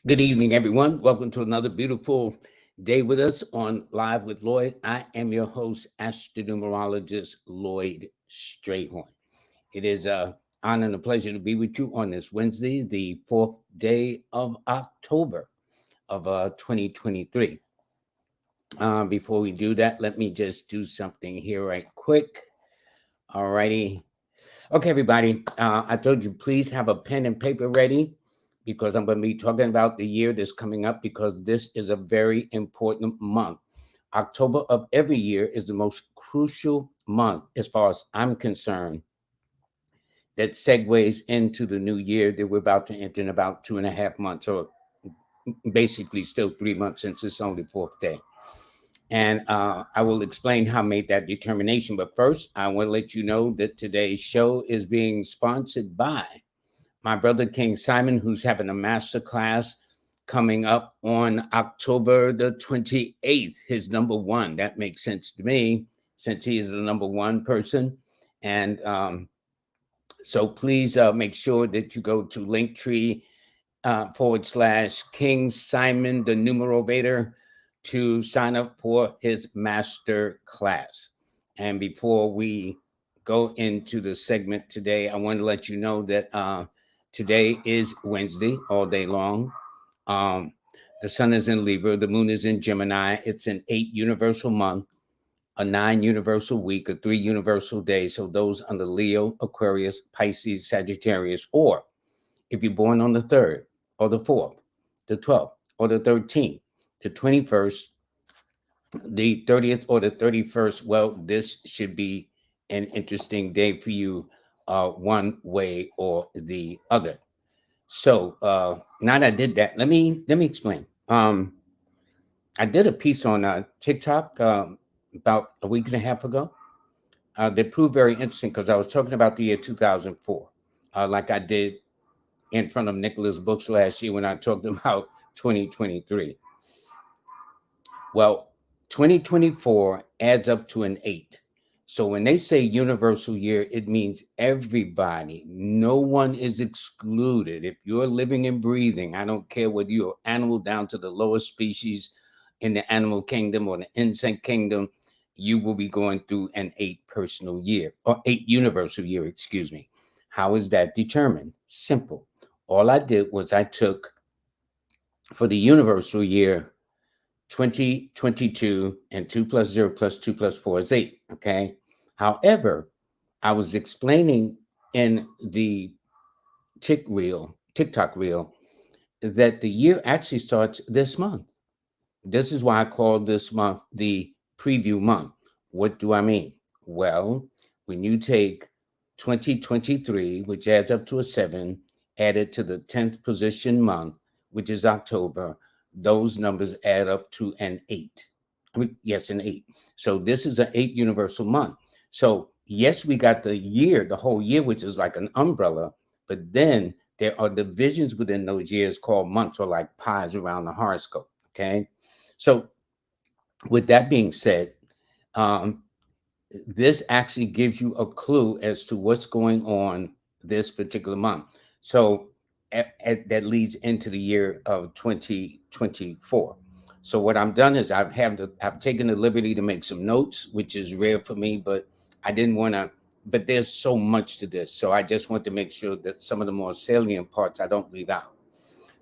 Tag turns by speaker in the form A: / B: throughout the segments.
A: Good evening, everyone. Welcome to another beautiful day with us on Live with Lloyd. I am your host, astronumerologist Lloyd Strayhorn. It is a honor and a pleasure to be with you on this Wednesday, the fourth day of October of 2023. Before we do that, let me just do something here right quick. Alrighty. Okay, everybody. I told you please have a pen and paper ready because I'm going to be talking about the year that's coming up because this is a very important month. October of every year is the most crucial month, as far as I'm concerned, that segues into the new year that we're about to enter in about 2.5 months, or basically still 3 months since it's only fourth day. And I will explain how I made that determination. But first, I want to let you know that today's show is being sponsored by my brother King Simon, who's having a master class coming up on October the 28th. His number one. That makes sense to me since he is the number one person. And so please make sure that you go to Linktree / King Simon, the numerovator, to sign up for his master class. And before we go into the segment today, I want to let you know that today is Wednesday all day long. The sun is in Libra, the moon is in Gemini. It's an 8 universal month, a 9 universal week, a 3 universal day. So those under Leo, Aquarius, Pisces, Sagittarius, or if you're born on the 3rd or the 4th, the 12th or the 13th, the 21st, the 30th or the 31st, well, this should be an interesting day for you, one way or the other. So now that I did that, let me explain. I did a piece on TikTok about a week and a half ago that proved very interesting because I was talking about the year 2004, like I did in front of Nicholas Books last year when I talked about 2023. Well, 2024 adds up to an 8. So when they say universal year, it means everybody. No one is excluded. If you're living and breathing, I don't care whether you're animal down to the lowest species in the animal kingdom or the insect kingdom, you will be going through an 8 personal year or 8 universal year, excuse me. How is that determined? Simple. All I did was I took for the universal year 2022 and 2 plus 0 plus 2 plus 4 is 8. Okay. However, I was explaining in the TikTok reel, that the year actually starts this month. This is why I call this month the preview month. What do I mean? Well, when you take 2023, which adds up to a 7, added to the 10th position month, which is October, those numbers add up to an 8. I mean, yes, an 8. So this is an 8 universal month. So yes, we got the year, the whole year, which is like an umbrella, but then there are divisions within those years called months, or like pies around the horoscope. Okay. So with that being said, um, this actually gives you a clue as to what's going on this particular month. So that leads into the year of 2024. So what I've done is I've taken the liberty to make some notes, which is rare for me, but I didn't want to. But there's so much to this, so I just want to make sure that some of the more salient parts I don't leave out.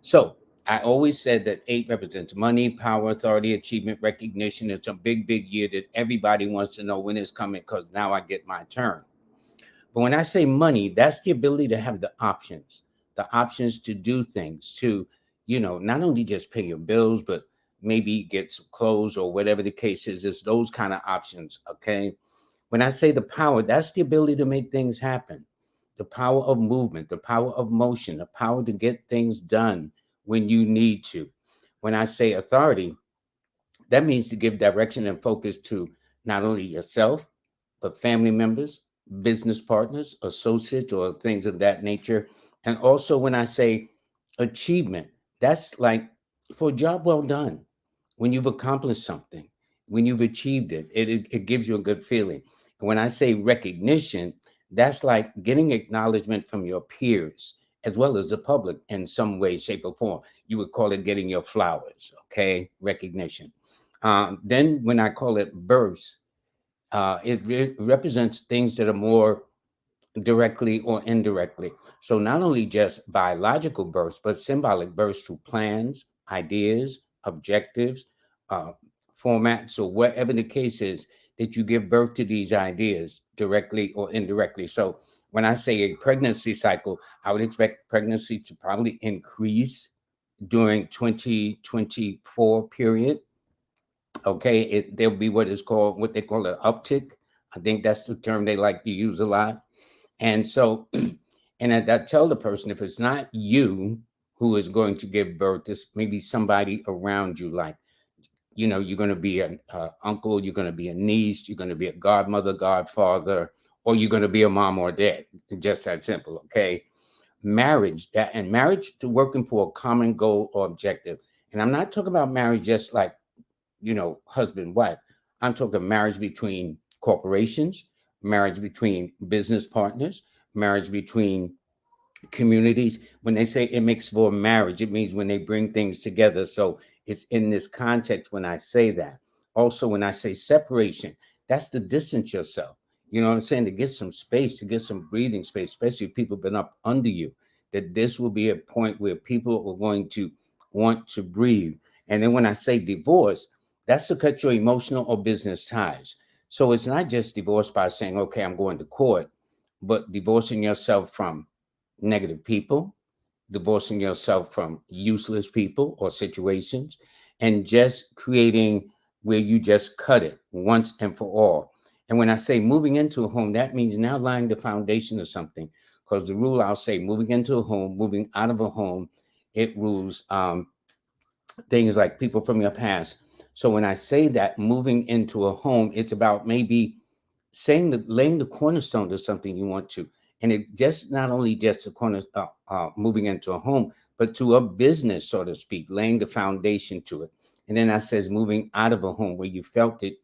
A: So I always said that 8 represents money, power, authority, achievement, recognition. It's a big, big year that everybody wants to know when it's coming because now I get my turn. But when I say money, that's the ability to have the options to do things, to, not only just pay your bills, but maybe get some clothes or whatever the case is. It's those kind of options. Okay. When I say the power, that's the ability to make things happen, the power of movement, the power of motion, the power to get things done when you need to. When I say authority, that means to give direction and focus to not only yourself, but family members, business partners, associates, or things of that nature. And also, when I say achievement, that's like for a job well done, when you've accomplished something, when you've achieved it, it gives you a good feeling. And when I say recognition, that's like getting acknowledgement from your peers as well as the public in some way, shape, or form. You would call it getting your flowers, okay? Recognition. Then when I call it births, it represents things that are more directly or indirectly. So not only just biological births, but symbolic births through plans, ideas, objectives, uh, formats, or whatever the case is, that you give birth to these ideas directly or indirectly. So when I say a pregnancy cycle, I would expect pregnancy to probably increase during 2024 period. Okay, there'll be what they call an uptick. I think that's the term they like to use a lot. And so, and I tell the person, if it's not you who is going to give birth, this maybe somebody around you, like, you're going to be an uncle, you're going to be a niece, you're going to be a godmother, godfather, or you're going to be a mom or dad. Just that simple. Okay. Marriage to working for a common goal or objective. And I'm not talking about marriage just like, husband, wife. I'm talking marriage between corporations, marriage between business partners, marriage between communities. When they say it makes for marriage, it means when they bring things together. So it's in this context when I say that. Also, when I say separation, that's to distance yourself. You know what I'm saying? To get some space, to get some breathing space, especially if people have been up under you, that this will be a point where people are going to want to breathe. And then when I say divorce, that's to cut your emotional or business ties. So it's not just divorce by saying, okay, I'm going to court, but divorcing yourself from negative people, divorcing yourself from useless people or situations, and just creating where you just cut it once and for all. And when I say moving into a home, that means now laying the foundation of something. Because the rule I'll say, moving into a home, moving out of a home, it rules things like people from your past. So when I say that moving into a home, it's about maybe saying that laying the cornerstone to something you want to, and it just not only just a corner moving into a home, but to a business, so to speak, laying the foundation to it. And then I says moving out of a home where you felt that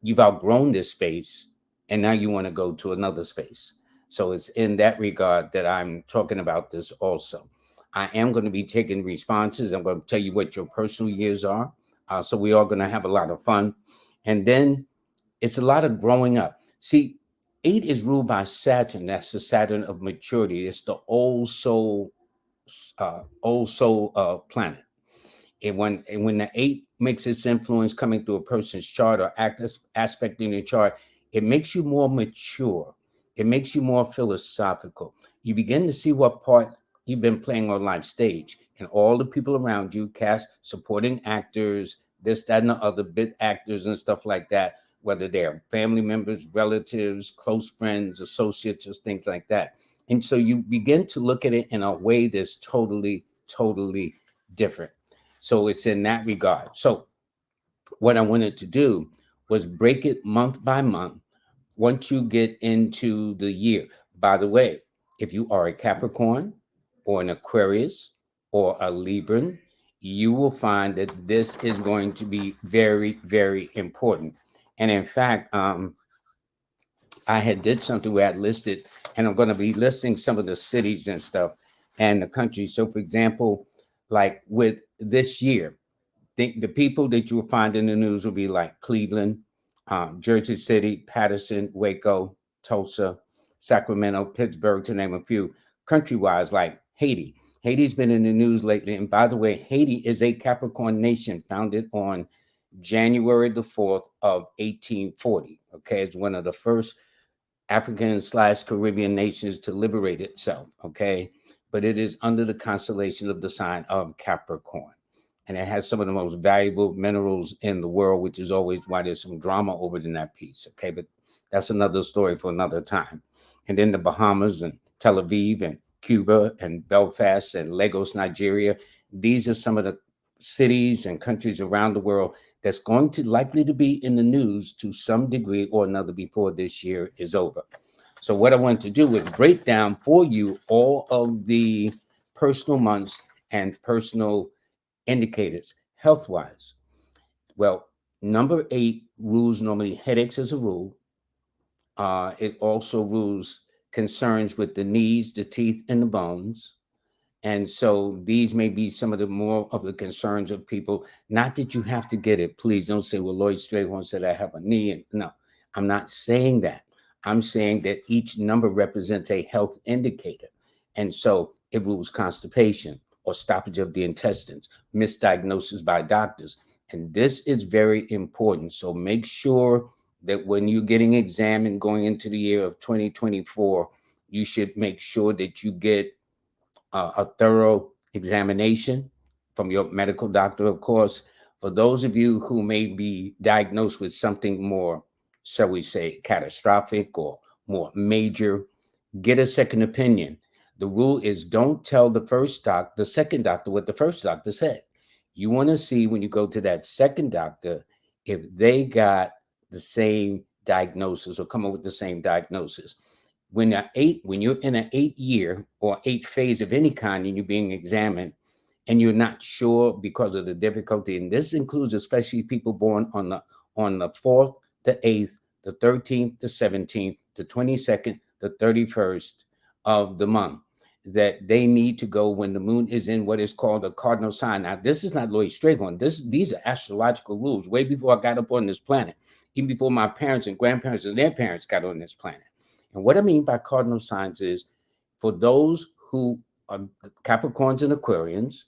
A: you've outgrown this space and now you want to go to another space. So it's in that regard that I'm talking about this also. I am going to be taking responses. I'm going to tell you what your personal years are. So we are going to have a lot of fun. And then it's a lot of growing up. See, 8 is ruled by Saturn. That's the Saturn of maturity. It's the old soul planet. And when the 8 makes its influence coming through a person's chart or aspect in your chart, it makes you more mature. It makes you more philosophical. You begin to see what part you've been playing on life stage, and all the people around you, cast, supporting actors, this, that, and the other, bit actors and stuff like that, whether they're family members, relatives, close friends, associates, just things like that. And so you begin to look at it in a way that's totally, totally different. So it's in that regard. So what I wanted to do was break it month by month once you get into the year. By the way, if you are a Capricorn or an Aquarius or a Libran, you will find that this is going to be very, very important. And in fact, I had did something where I listed, and I'm going to be listing some of the cities and stuff and the countries. So, for example, like with this year, think the people that you will find in the news will be like Cleveland, Jersey City, Patterson, Waco, Tulsa, Sacramento, Pittsburgh, to name a few. Country-wise, like Haiti. Haiti's been in the news lately. And by the way, Haiti is a Capricorn nation founded on January the 4th of 1840. Okay, it's one of the first African/Caribbean nations to liberate itself. Okay, but it is under the constellation of the sign of Capricorn, and it has some of the most valuable minerals in the world, which is always why there's some drama over in that piece. Okay, but that's another story for another time. And then the Bahamas and Tel Aviv and Cuba and Belfast and Lagos, Nigeria. These are some of the cities and countries around the world that's going to likely to be in the news to some degree or another before this year is over. So what I want to do is break down for you all of the personal months and personal indicators health wise. Well, number 8 rules normally headaches as a rule. It also rules concerns with the knees, the teeth, and the bones. And so these may be some of the more of the concerns of people. Not that you have to get it. Please don't say, well, Lloyd Strayhorn said I have a knee. And no, I'm not saying that. I'm saying that each number represents a health indicator. And so if it was constipation or stoppage of the intestines, misdiagnosis by doctors. And this is very important. So make sure that when you're getting examined going into the year of 2024, you should make sure that you get a thorough examination from your medical doctor, of course. For those of you who may be diagnosed with something more, shall we say, catastrophic or more major, get a second opinion. The rule is don't tell the second doctor what the first doctor said. You want to see when you go to that second doctor if they got the same diagnosis or come up with the same diagnosis. When you're in an 8 year or 8 phase of any kind and you're being examined and you're not sure because of the difficulty, and this includes especially people born on the 4th, the 8th, the 13th, the 17th, the 22nd, the 31st of the month, that they need to go when the moon is in what is called a cardinal sign. Now, this is not Lloyd Strayhorn. These are astrological rules way before I got up on this planet, even before my parents and grandparents and their parents got on this planet. And what I mean by cardinal signs is for those who are Capricorns and Aquarians,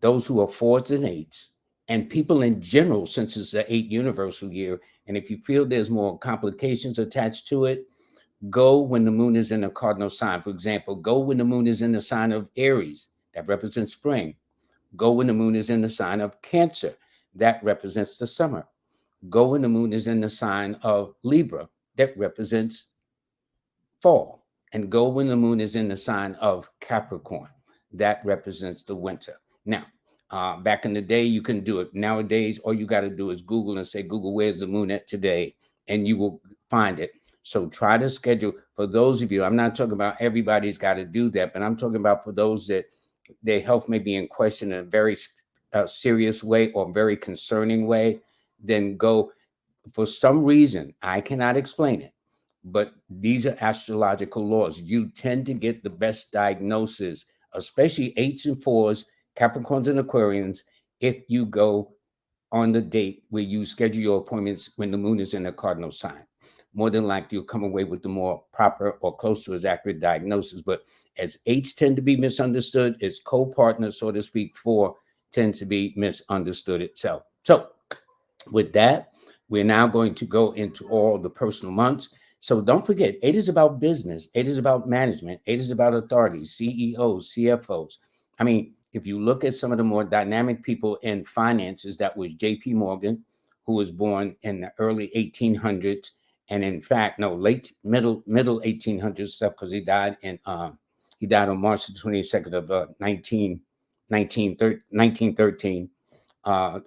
A: those who are 4s and 8s, and people in general, since it's the 8 universal year. And if you feel there's more complications attached to it, go when the moon is in a cardinal sign. For example, go when the moon is in the sign of Aries, that represents spring. Go when the moon is in the sign of Cancer, that represents the summer. Go when the moon is in the sign of Libra, that represents fall. And go when the moon is in the sign of Capricorn, that represents the winter. Now, back in the day, you couldn't do it. Nowadays, all you got to do is Google and say, Google, where's the moon at today? And you will find it. So try to schedule. For those of you, I'm not talking about everybody's got to do that, but I'm talking about for those that their health may be in question in a very serious way or very concerning way, then go. For some reason, I cannot explain it, but these are astrological laws. You tend to get the best diagnosis, especially 8s and 4s, Capricorns and Aquarians, if you go on the date where you schedule your appointments when the moon is in a cardinal sign. More than likely, you'll come away with the more proper or close to as accurate diagnosis. But as 8s tend to be misunderstood, its co-partner, so to speak, 4 tends to be misunderstood itself. So with that, we're now going to go into all the personal months. So don't forget, 8 is about business. 8 is about management. 8 is about authority, CEOs, CFOs. I mean, if you look at some of the more dynamic people in finances, that was J.P. Morgan, who was born in the early 1800s. And in fact, no, middle 1800s stuff, because he died on March the 22nd of 1913.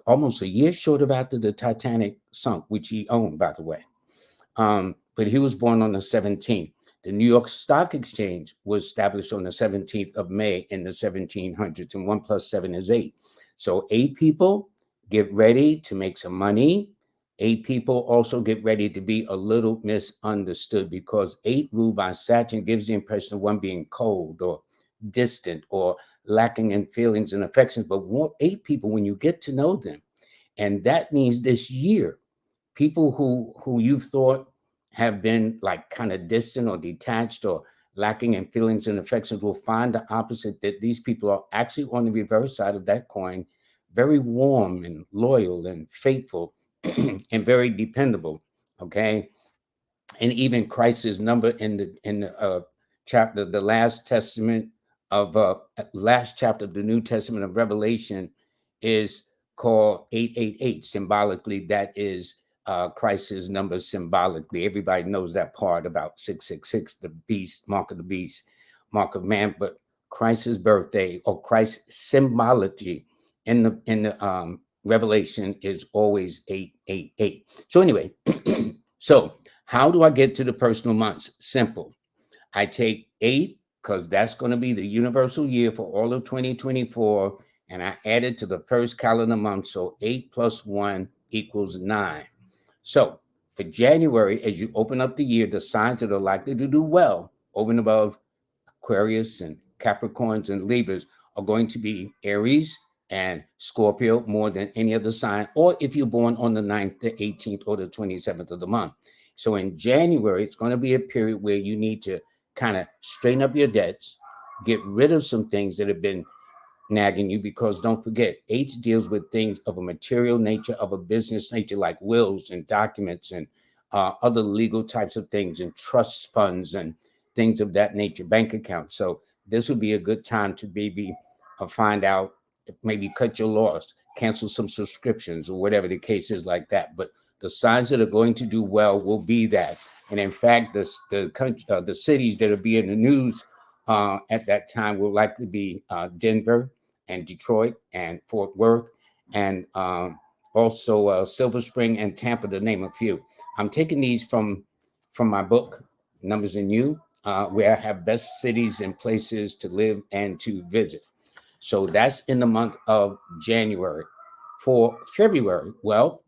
A: Almost a year short of after the Titanic sunk, which he owned, by the way. But he was born on the 17th. The New York Stock Exchange was established on the 17th of May in the 1700s, and 1 + 7 is 8. So 8 people, get ready to make some money. 8 people also get ready to be a little misunderstood, because 8 ruled by Saturn gives the impression of one being cold or distant or lacking in feelings and affections. But 8 people, when you get to know them, and that means this year, people who you've thought have been like kind of distant or detached or lacking in feelings and affections will find the opposite, that these people are actually on the reverse side of that coin, very warm and loyal and faithful and very dependable. Okay. And even Christ's number in the chapter, the last chapter of the New Testament of Revelation is called 888. Symbolically, that is Christ's number symbolically. Everybody knows that part about 666, the beast, mark of the beast, mark of man. But Christ's birthday or Christ's symbology in the Revelation is always 888. So anyway, so how do I get to the personal months? Simple. I take 8 because that's going to be the universal year for all of 2024, and I add it to the first calendar month. So 8 + 1 = 9. So for January, as you open up the year, the signs that are likely to do well over and above Aquarius and Capricorns and Libras are going to be Aries and Scorpio more than any other sign, or if you're born on the 9th, the 18th, or the 27th of the month. So in January, it's going to be a period where you need to kind of straighten up your debts, get rid of some things that have been nagging you, because don't forget, H deals with things of a material nature, of a business nature, like wills and documents and other legal types of things, and trust funds and things of that nature, bank accounts. So this would be a good time to maybe find out, maybe cut your loss, cancel some subscriptions, or whatever the case is like that. But the signs that are going to do well will be that. And in fact, the cities that will be in the news at that time will likely be Denver and Detroit and Fort Worth, and also Silver Spring and Tampa, to name a few. I'm taking these from my book, Numbers in You, where I have best cities and places to live and to visit. So that's in the month of January. For February, well,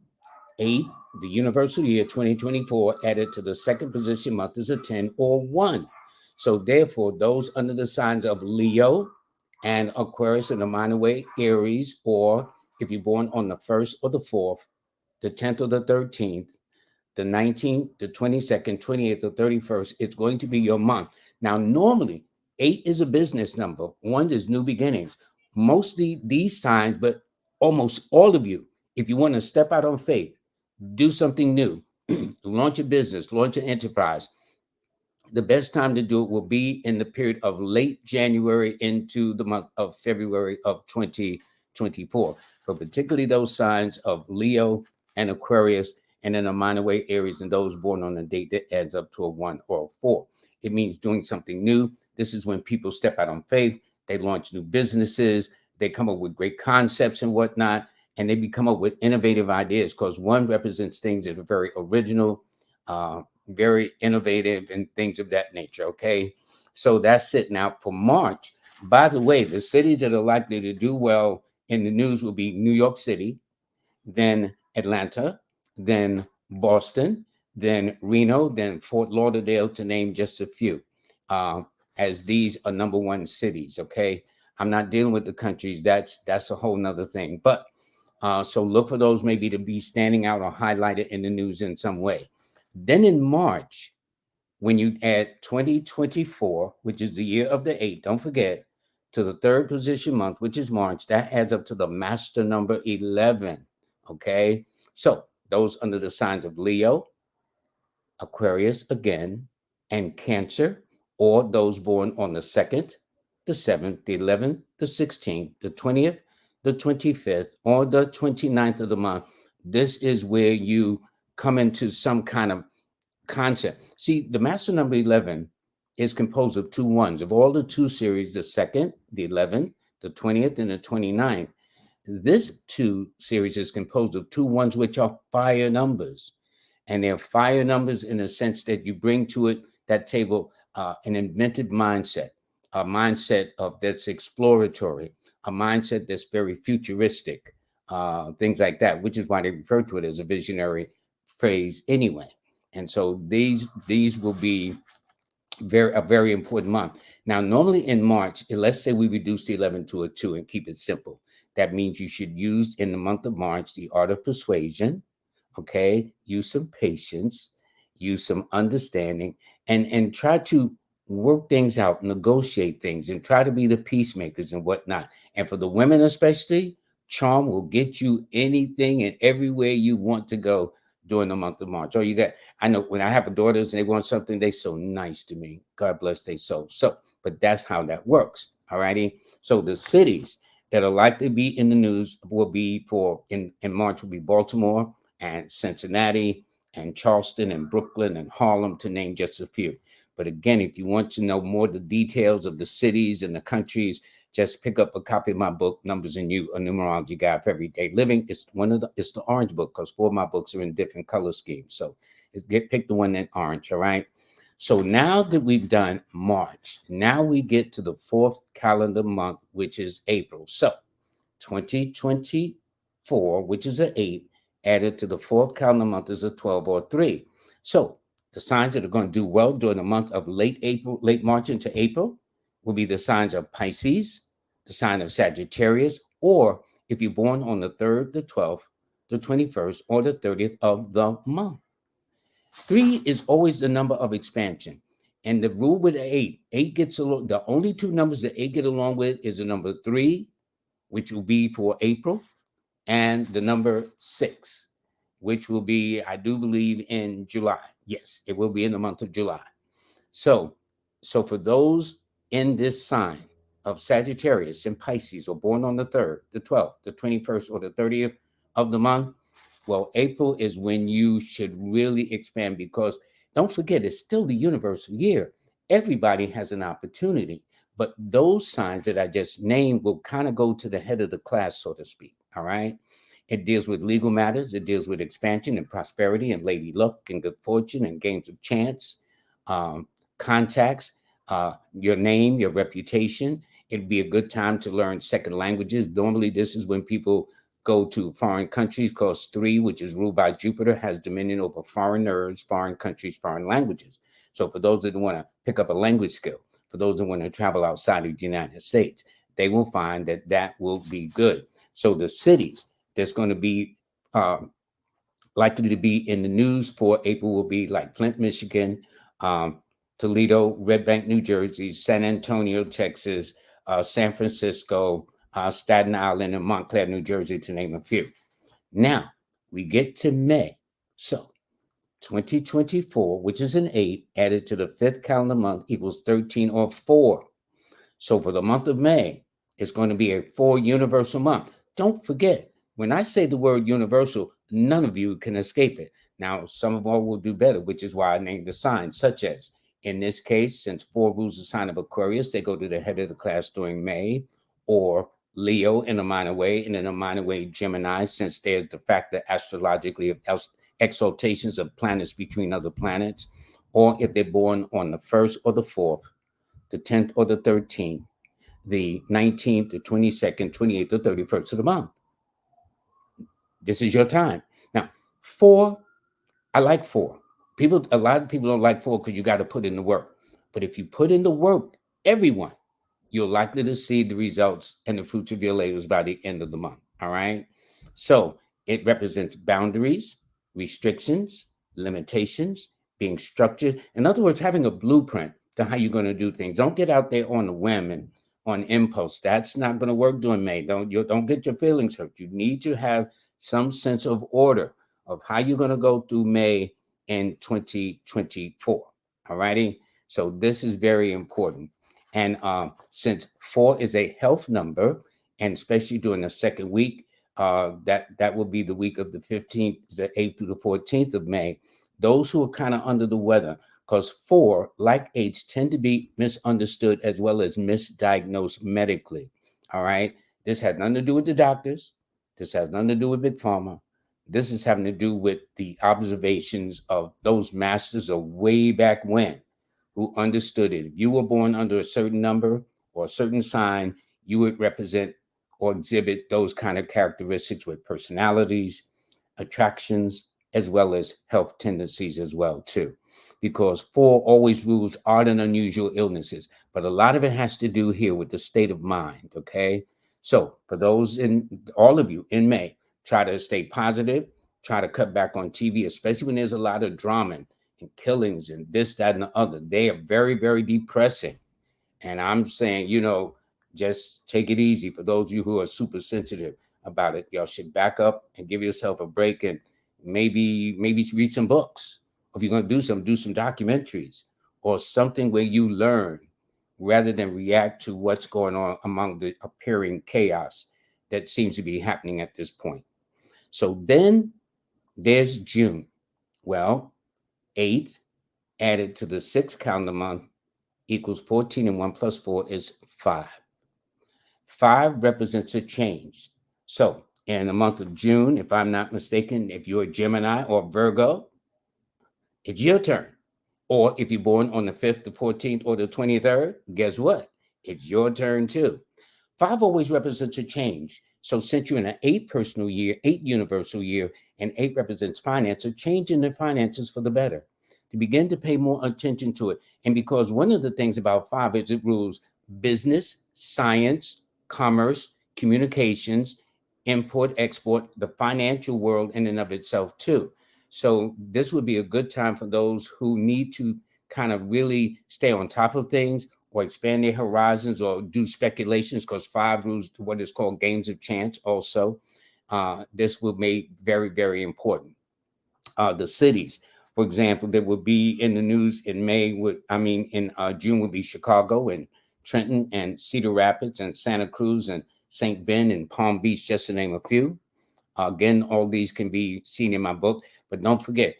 A: 8, the universal year 2024, added to the second position month is a 10 or 1. So therefore, those under the signs of Leo and Aquarius in the minor way, Aries, or if you're born on the 1st or the 4th, the 10th or the 13th, the 19th, the 22nd, 28th, or 31st, it's going to be your month. Now, normally, 8 is a business number. 1 is new beginnings. Mostly these signs, but almost all of you, if you want to step out on faith, do something new, launch a business, launch an enterprise, the best time to do it will be in the period of late January into the month of February of 2024. For particularly those signs of Leo and Aquarius, and in a minor way, Aries, and those born on a date that adds up to a 1 or a 4. It means doing something new. This is when people step out on faith. They launch new businesses. They come up with great concepts and whatnot, and they come up with innovative ideas, because 1 represents things that are very original, very innovative, and things of that nature. Okay, so that's it. Now for March, by the way, the cities that are likely to do well in the news will be New York City, then Atlanta, then Boston, then Reno, then Fort Lauderdale, to name just a few, uh, as these are number 1 cities. Okay, I'm not dealing with the countries. That's a whole nother thing. But so look for those maybe to be standing out or highlighted in the news in some way. Then in March, when you add 2024, which is the year of the 8, don't forget, to the 3rd position month, which is March, that adds up to the master number 11. Okay, so those under the signs of Leo, Aquarius again, and Cancer, or those born on the 2nd, the 7th, the 11th, the 16th, the 20th, the 25th, or the 29th of the month. This is where you come into some kind of concept. See, the master number 11 is composed of 2 1s. Of all the 2 series, the 2nd, the 11th, the 20th, and the 29th, this 2 series is composed of 2 1s, which are fire numbers. And they're fire numbers in the sense that you bring to it, that table, an inventive mindset, a mindset of that's exploratory, a mindset that's very futuristic, things like that, which is why they refer to it as a visionary phrase anyway. And so these will be a very important month. Now, normally in March, let's say we reduce the 11 to a 2 and keep it simple. That means you should use in the month of March the art of persuasion. Okay, use some patience, use some understanding, and try to work things out, negotiate things, and try to be the peacemakers and whatnot. And for the women especially, charm will get you anything and everywhere you want to go during the month of March. Oh, you got, I know when I have daughters and they want something, they so nice to me. God bless they soul. So, but that's how that works. All righty. So the cities that are likely to be in the news will be in March will be Baltimore and Cincinnati and Charleston and Brooklyn and Harlem, to name just a few. But again, if you want to know more the details of the cities and the countries, just pick up a copy of my book, Numbers in You, a numerology guide for everyday living. It's the orange book, because 4 of my books are in different color schemes. So pick the one in orange. All right. So now that we've done March, now we get to the 4th calendar month, which is April. So 2024, which is an 8, added to the 4th calendar month is a 12 or 3. So The signs that are going to do well during the month of late March into April will be the signs of Pisces, the sign of Sagittarius, or if you're born on the 3rd, the 12th, the 21st, or the 30th of the month. 3 is always the number of expansion. And the rule with 8 gets along. The only two numbers that 8 get along with is the number 3, which will be for April, and the number 6, which will be, I do believe, in July. Yes, it will be in the month of July. So for those in this sign of Sagittarius and Pisces, or born on the 3rd, the 12th, the 21st, or the 30th of the month, well, April is when you should really expand, because don't forget, it's still the universal year. Everybody has an opportunity, but those signs that I just named will kind of go to the head of the class, so to speak. All right. It deals with legal matters. It deals with expansion and prosperity and lady luck and good fortune and games of chance, contacts, your name, your reputation. It'd be a good time to learn second languages. Normally, this is when people go to foreign countries, because 3, which is ruled by Jupiter, has dominion over foreigners, foreign countries, foreign languages. So for those that want to pick up a language skill, for those that want to travel outside of the United States, they will find that that will be good. So the cities that's going to be likely to be in the news for April will be like Flint, Michigan, Toledo, Red Bank, New Jersey, San Antonio, Texas, San Francisco, Staten Island, and Montclair, New Jersey, to name a few. Now, we get to May. So 2024, which is an 8, added to the 5th calendar month equals 13, or 4. So for the month of May, it's going to be a 4 universal month. Don't forget, when I say the word universal, none of you can escape it. Now, some of all will do better, which is why I named the signs, such as, in this case, since 4 rules the sign of Aquarius, they go to the head of the class during May, or Leo in a minor way, and in a minor way, Gemini, since there's the factor astrologically of exaltations of planets between other planets, or if they're born on the 1st or the 4th, the 10th or the 13th, the 19th, the 22nd, 28th, or 31st of the month. This is your time. Now, 4, I like 4. A lot of people don't like 4 because you got to put in the work. But if you put in the work, everyone, you're likely to see the results and the fruits of your labors by the end of the month. All right. So it represents boundaries, restrictions, limitations, being structured. In other words, having a blueprint to how you're going to do things. Don't get out there on a whim and on impulse. That's not going to work during May. Don't get your feelings hurt. You need to have some sense of order of how you're going to go through May in 2024. All righty. So this is very important. And since 4 is a health number, and especially during the second week, that will be the week of the 15th, the 8th through the 14th of May. Those who are kind of under the weather, because 4, like 8, tend to be misunderstood as well as misdiagnosed medically. All right. This has nothing to do with the doctors. This has nothing to do with Big Pharma. This is having to do with the observations of those masters of way back when, who understood it. If you were born under a certain number or a certain sign, you would represent or exhibit those kind of characteristics with personalities, attractions, as well as health tendencies as well, too. Because 4 always rules odd and unusual illnesses, but a lot of it has to do here with the state of mind, okay? So for those all of you in May, try to stay positive, try to cut back on TV, especially when there's a lot of drama and killings and this, that, and the other. They are very, very depressing. And I'm saying, just take it easy. For those of you who are super sensitive about it, y'all should back up and give yourself a break, and maybe read some books. If you're going to do some documentaries or something where you learn rather than react to what's going on among the appearing chaos that seems to be happening at this point. So then there's June. Well, 8 added to the 6th calendar month equals 14, and 1 plus 4 is 5. 5 represents a change. So in the month of June, if I'm not mistaken, if you're a Gemini or Virgo, it's your turn. Or if you're born on the 5th, the 14th, or the 23rd, guess what? It's your turn too. 5 always represents a change. So since you're in an 8 personal year, 8 universal year, and 8 represents finance, a change in the finances for the better. to begin to pay more attention to it. And because one of the things about 5 is it rules business, science, commerce, communications, import, export, the financial world in and of itself too. So this would be a good time for those who need to kind of really stay on top of things or expand their horizons or do speculations, because 5 rules to what is called games of chance also. This will make very, very important. The cities, for example, that will be in the news in May in June would be Chicago and Trenton and Cedar Rapids and Santa Cruz and St. Ben and Palm Beach, just to name a few. Again, all these can be seen in my book, but don't forget,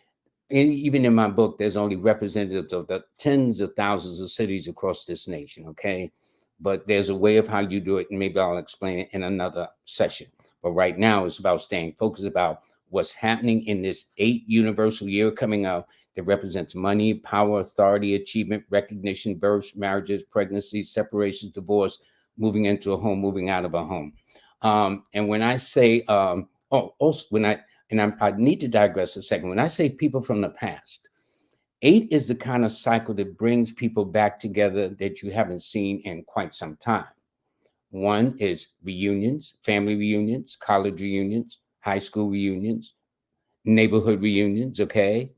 A: even in my book, there's only representatives of the tens of thousands of cities across this nation, okay? But there's a way of how you do it, and maybe I'll explain it in another session. But right now, it's about staying focused about what's happening in this 8 universal year coming up that represents money, power, authority, achievement, recognition, births, marriages, pregnancies, separations, divorce, moving into a home, moving out of a home. And when I say, also when I need to digress a second. When I say people from the past, 8 is the kind of cycle that brings people back together that you haven't seen in quite some time. One is reunions, family reunions, college reunions, high school reunions, neighborhood reunions, okay?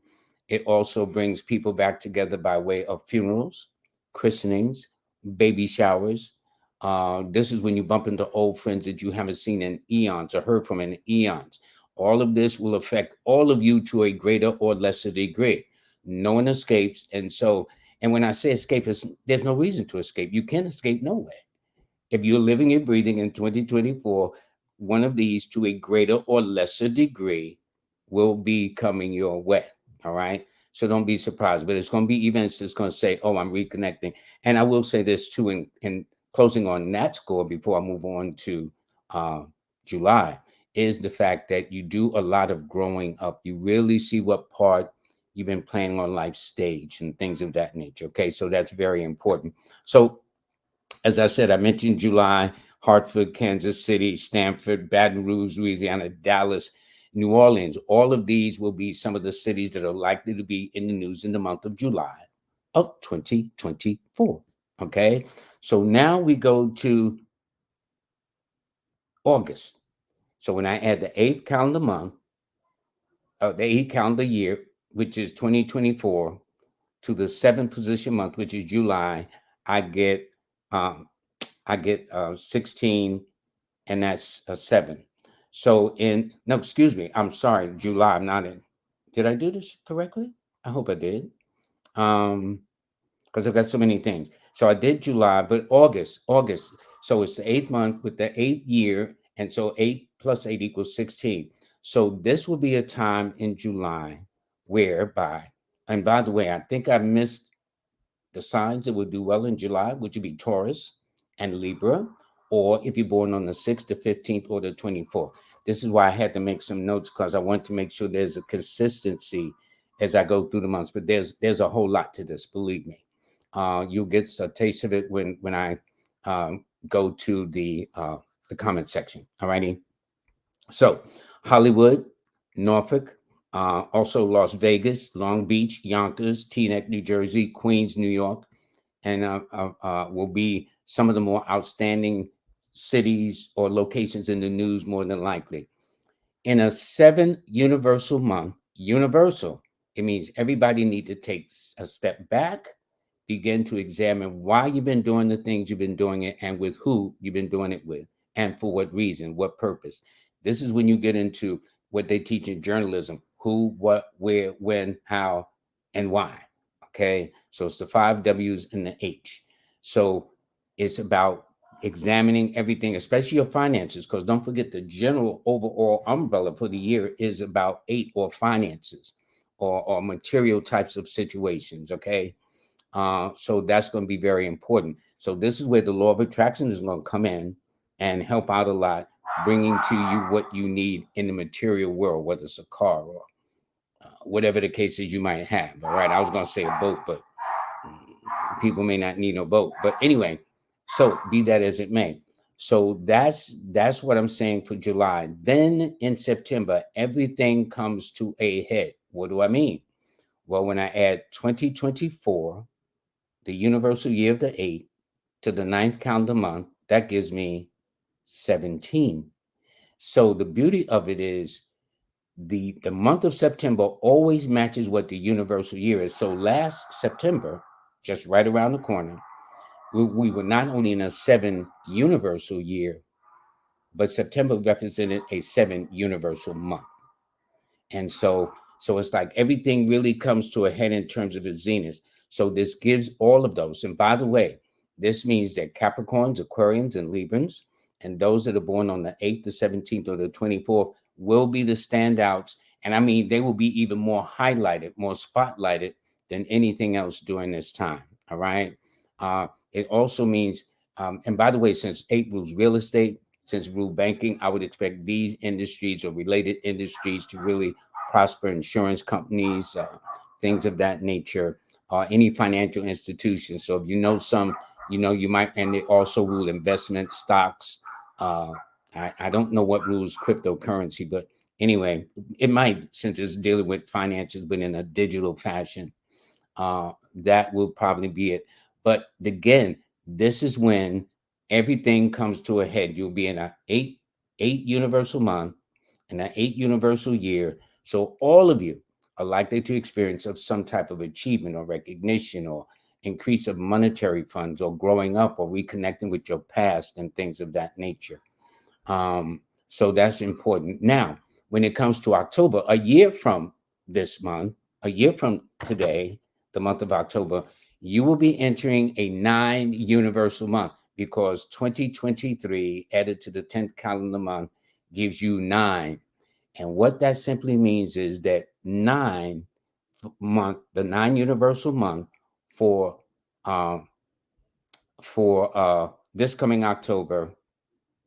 A: It also brings people back together by way of funerals, christenings, baby showers. This is when you bump into old friends that you haven't seen in eons or heard from in eons. All of this will affect all of you to a greater or lesser degree. No one escapes. And when I say escape, there's no reason to escape. You can't escape nowhere. If you're living and breathing in 2024, one of these to a greater or lesser degree will be coming your way. All right. So don't be surprised, but it's going to be events that's going to say, oh, I'm reconnecting. And I will say this too, in closing on that score before I move on to uh, July, is the fact that you do a lot of growing up. You really see what part you've been playing on life stage and things of that nature. Okay. So that's very important. So as I said, I mentioned July, Hartford, Kansas City, Stanford, Baton Rouge, Louisiana, Dallas, New Orleans. All of these will be some of the cities that are likely to be in the news in the month of July of 2024. Okay. So now we go to August. So when I add the 8th calendar month, the 8th calendar year, which is 2024, to the 7th position month, which is July, I get um, 16, and that's a 7. So no, excuse me, I'm sorry, July. I'm not in. Did I do this correctly? I hope I did. Because I've got so many things. So I did July, but August. So it's the 8th month with the 8th year, and so 8 plus 8 equals 16. So this will be a time in July whereby, and by the way, I think I missed the signs that would do well in July, which would be Taurus and Libra, or if you're born on the 6th, the 15th, or the 24th. This is why I had to make some notes, because I want to make sure there's a consistency as I go through the months. But there's a whole lot to this, believe me. You'll get a taste of it when I go to the comment section. All righty. So Hollywood, Norfolk, also Las Vegas, Long Beach, Yonkers, Teaneck, New Jersey, Queens, New York, and will be some of the more outstanding cities or locations in the news more than likely. In a 7 universal month, universal, it means everybody need to take a step back, begin to examine why you've been doing the things you've been doing it and with who you've been doing it with and for what reason, what purpose. This is when you get into what they teach in journalism: who, what, where, when, how, and why. Okay. So it's the 5 W's and the H. So it's about examining everything, especially your finances, because don't forget the general overall umbrella for the year is about 8, or finances, or material types of situations. Okay. So that's going to be very important. So this is where the law of attraction is going to come in and help out a lot, bringing to you what you need in the material world, whether it's a car or whatever the case is you might have. All right. I was going to say a boat, but people may not need no boat. But anyway, so be that as it may. So that's what I'm saying for July. Then in September, everything comes to a head. What do I mean? Well, when I add 2024, the universal year of the 8, to the ninth calendar month, that gives me 17. So the beauty of it is the month of September always matches what the universal year is. So last September, just right around the corner, we were not only in a 7 universal year, but September represented a 7 universal month. And so it's like everything really comes to a head in terms of its zenith. So this gives all of those. And by the way, this means that Capricorns, Aquarians, and Librans, and those that are born on the 8th, the 17th, or the 24th will be the standouts. And I mean, they will be even more highlighted, more spotlighted than anything else during this time. All right. It also means, and by the way, since 8 rules real estate, since rule banking, I would expect these industries or related industries to really prosper, insurance companies, things of that nature, any financial institutions. So if you know some, you might, and they also rule investment stocks. Uh, I don't know what rules cryptocurrency, but anyway, it might, since it's dealing with finances, but in a digital fashion. That will probably be it. But again, this is when everything comes to a head. You'll be in a eight universal month and an 8 universal year. So all of you are likely to experience of some type of achievement or recognition or increase of monetary funds or growing up or reconnecting with your past and things of that nature. So that's important. Now, when it comes to October, a year from this month, a year from today, the month of October, you will be entering a 9 universal month because 2023 added to the 10th calendar month gives you 9. And what that simply means is that 9 month, the 9 universal month for um, this coming October,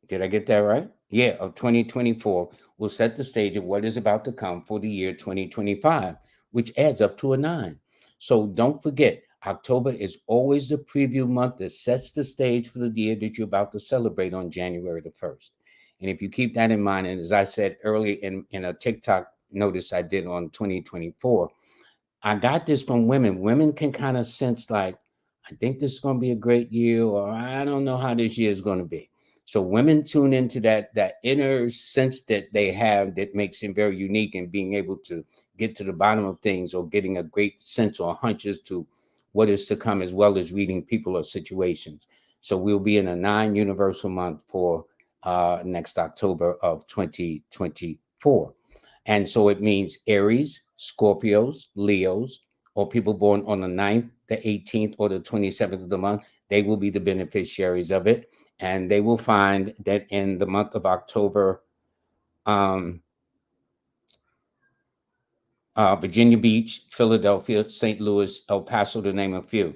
A: did I get that right? Yeah, of 2024 will set the stage of what is about to come for the year 2025, which adds up to a 9. So don't forget, October is always the preview month that sets the stage for the year that you're about to celebrate on January the 1st. And if you keep that in mind, and as I said earlier in a TikTok notice I did on 2024, I got this from women. Women can kind of sense like, I think this is going to be a great year, or I don't know how this year is going to be. So women tune into that inner sense that they have that makes them very unique and being able to get to the bottom of things or getting a great sense or hunches to what is to come, as well as reading people or situations. So we'll be in a 9 universal month for next October of 2024. And so it means Aries, Scorpios, Leos, or people born on the 9th, the 18th, or the 27th of the month, they will be the beneficiaries of it. And they will find that in the month of October, um, Virginia Beach, Philadelphia, St. Louis, El Paso, to name a few.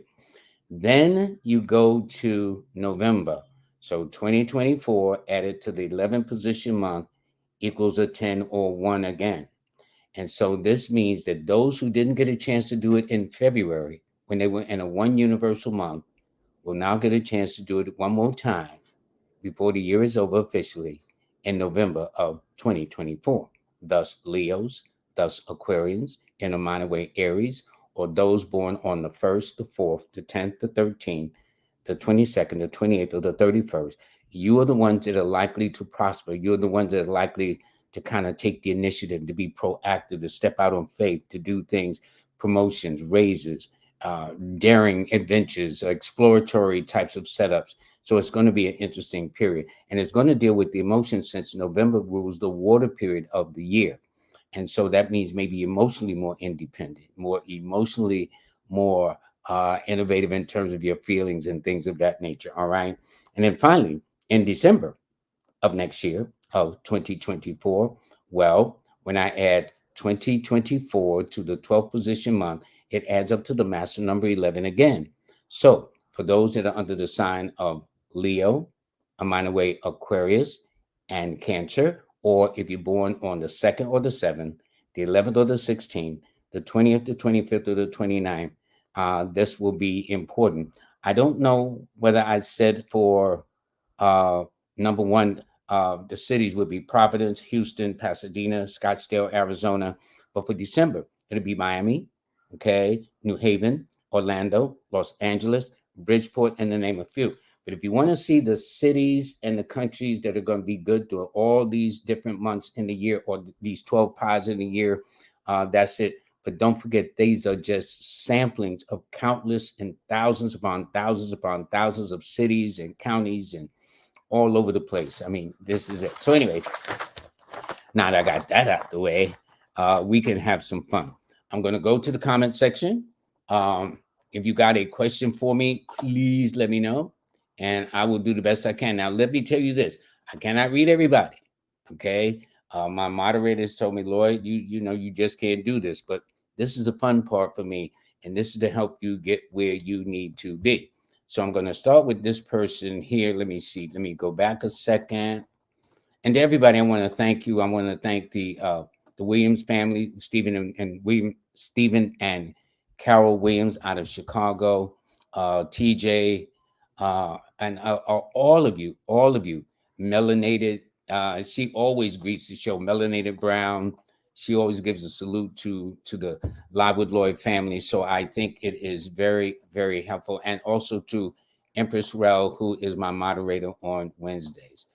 A: Then you go to November. So 2024 added to the 11th position month equals a 10 or 1 again. And so this means that those who didn't get a chance to do it in February, when they were in a 1 universal month, will now get a chance to do it one more time before the year is over officially in November of 2024. Thus, Leos, thus Aquarians, in a minor way, Aries, or those born on the 1st, the 4th, the 10th, the 13th, the 22nd, the 28th, or the 31st, you are the ones that are likely to prosper. You're the ones that are likely to kind of take the initiative, to be proactive, to step out on faith, to do things, promotions, raises, daring adventures, exploratory types of setups. So it's going to be an interesting period. And it's going to deal with the emotions since November rules the water period of the year. And so that means maybe emotionally more independent, more emotionally more innovative in terms of your feelings and things of that nature. All right. And then finally, in December of next year, of 2024, well, when I add 2024 to the 12th position month, it adds up to the master number 11 again. So for those that are under the sign of Leo, a minor way Aquarius, and Cancer, or if you're born on the 2nd or the 7th, the 11th or the 16th, the 20th, the 25th, or the 29th, this will be important. I don't know whether I said for uh, number one, the cities would be Providence, Houston, Pasadena, Scottsdale, Arizona. But for December, it'll be Miami, okay, New Haven, Orlando, Los Angeles, Bridgeport, and to name a few. But if you want to see the cities and the countries that are going to be good through all these different months in the year, or these 12 pies in the year, that's it. But don't forget, these are just samplings of countless and thousands upon thousands of cities and counties and all over the place. I mean, this is it. So anyway, now that I got that out the way, we can have some fun. I'm going to go to the comment section. If you got a question for me, please let me know, and I will do the best I can. Now, let me tell you this: I cannot read everybody. Okay, my moderators told me, Lloyd, you know, you just can't do this, but this is the fun part for me, and this is to help you get where you need to be. So I'm going to start with this person here. Let me see. Let me go back a second. And to everybody, I want to thank you. I want to thank the Williams family, Stephen and Carol Williams out of Chicago, TJ, and all of you, melanated. She always greets the show, melanated Brown. She always gives a salute to the Live with Lloyd family. So I think it is very, very helpful, and also to Empress Rel, who is my moderator on Wednesdays.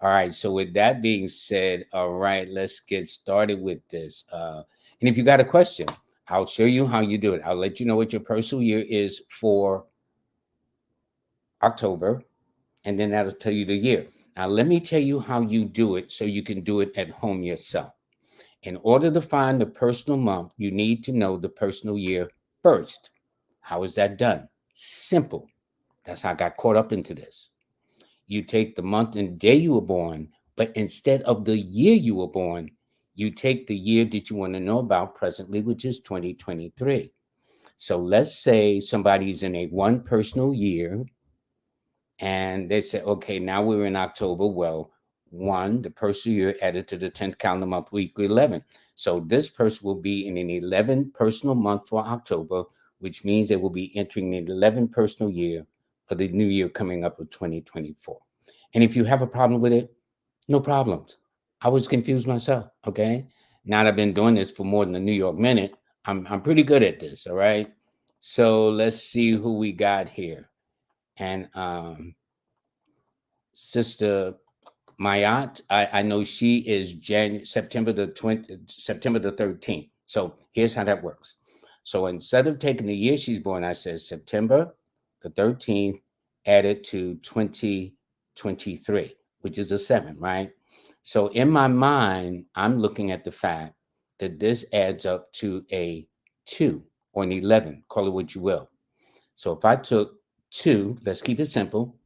A: All right. So with that being said, all right, let's get started with this. And if you got a question, I'll show you how you do it. I'll let you know what your personal year is for October, and then that'll tell you the year. Now, let me tell you how you do it so you can do it at home yourself. In order to find the personal month, you need to know the personal year first. How is that done? Simple. That's how I got caught up into this. You take the month and day you were born, but instead of the year you were born, you take the year that you want to know about presently, which is 2023. So let's say somebody's in a one personal year and they say, okay, now we're in October. Well, one, the personal year added to the 10th calendar month, week 11. So this person will be in an 11 personal month for October, which means they will be entering an 11 personal year for the new year coming up of 2024. And if you have a problem with it, no problems. I was confused myself. Okay. Now that I've been doing this for more than the New York Minute, I'm pretty good at this. All right. So let's see who we got here. And Sister Mayat, I know she is September the 13th. So here's how that works. So instead of taking the year she's born, I said September the 13th added to 2023, which is a 7, right? So in my mind, I'm looking at the fact that this adds up to a 2 or an 11, call it what you will. So if I took 2, let's keep it simple.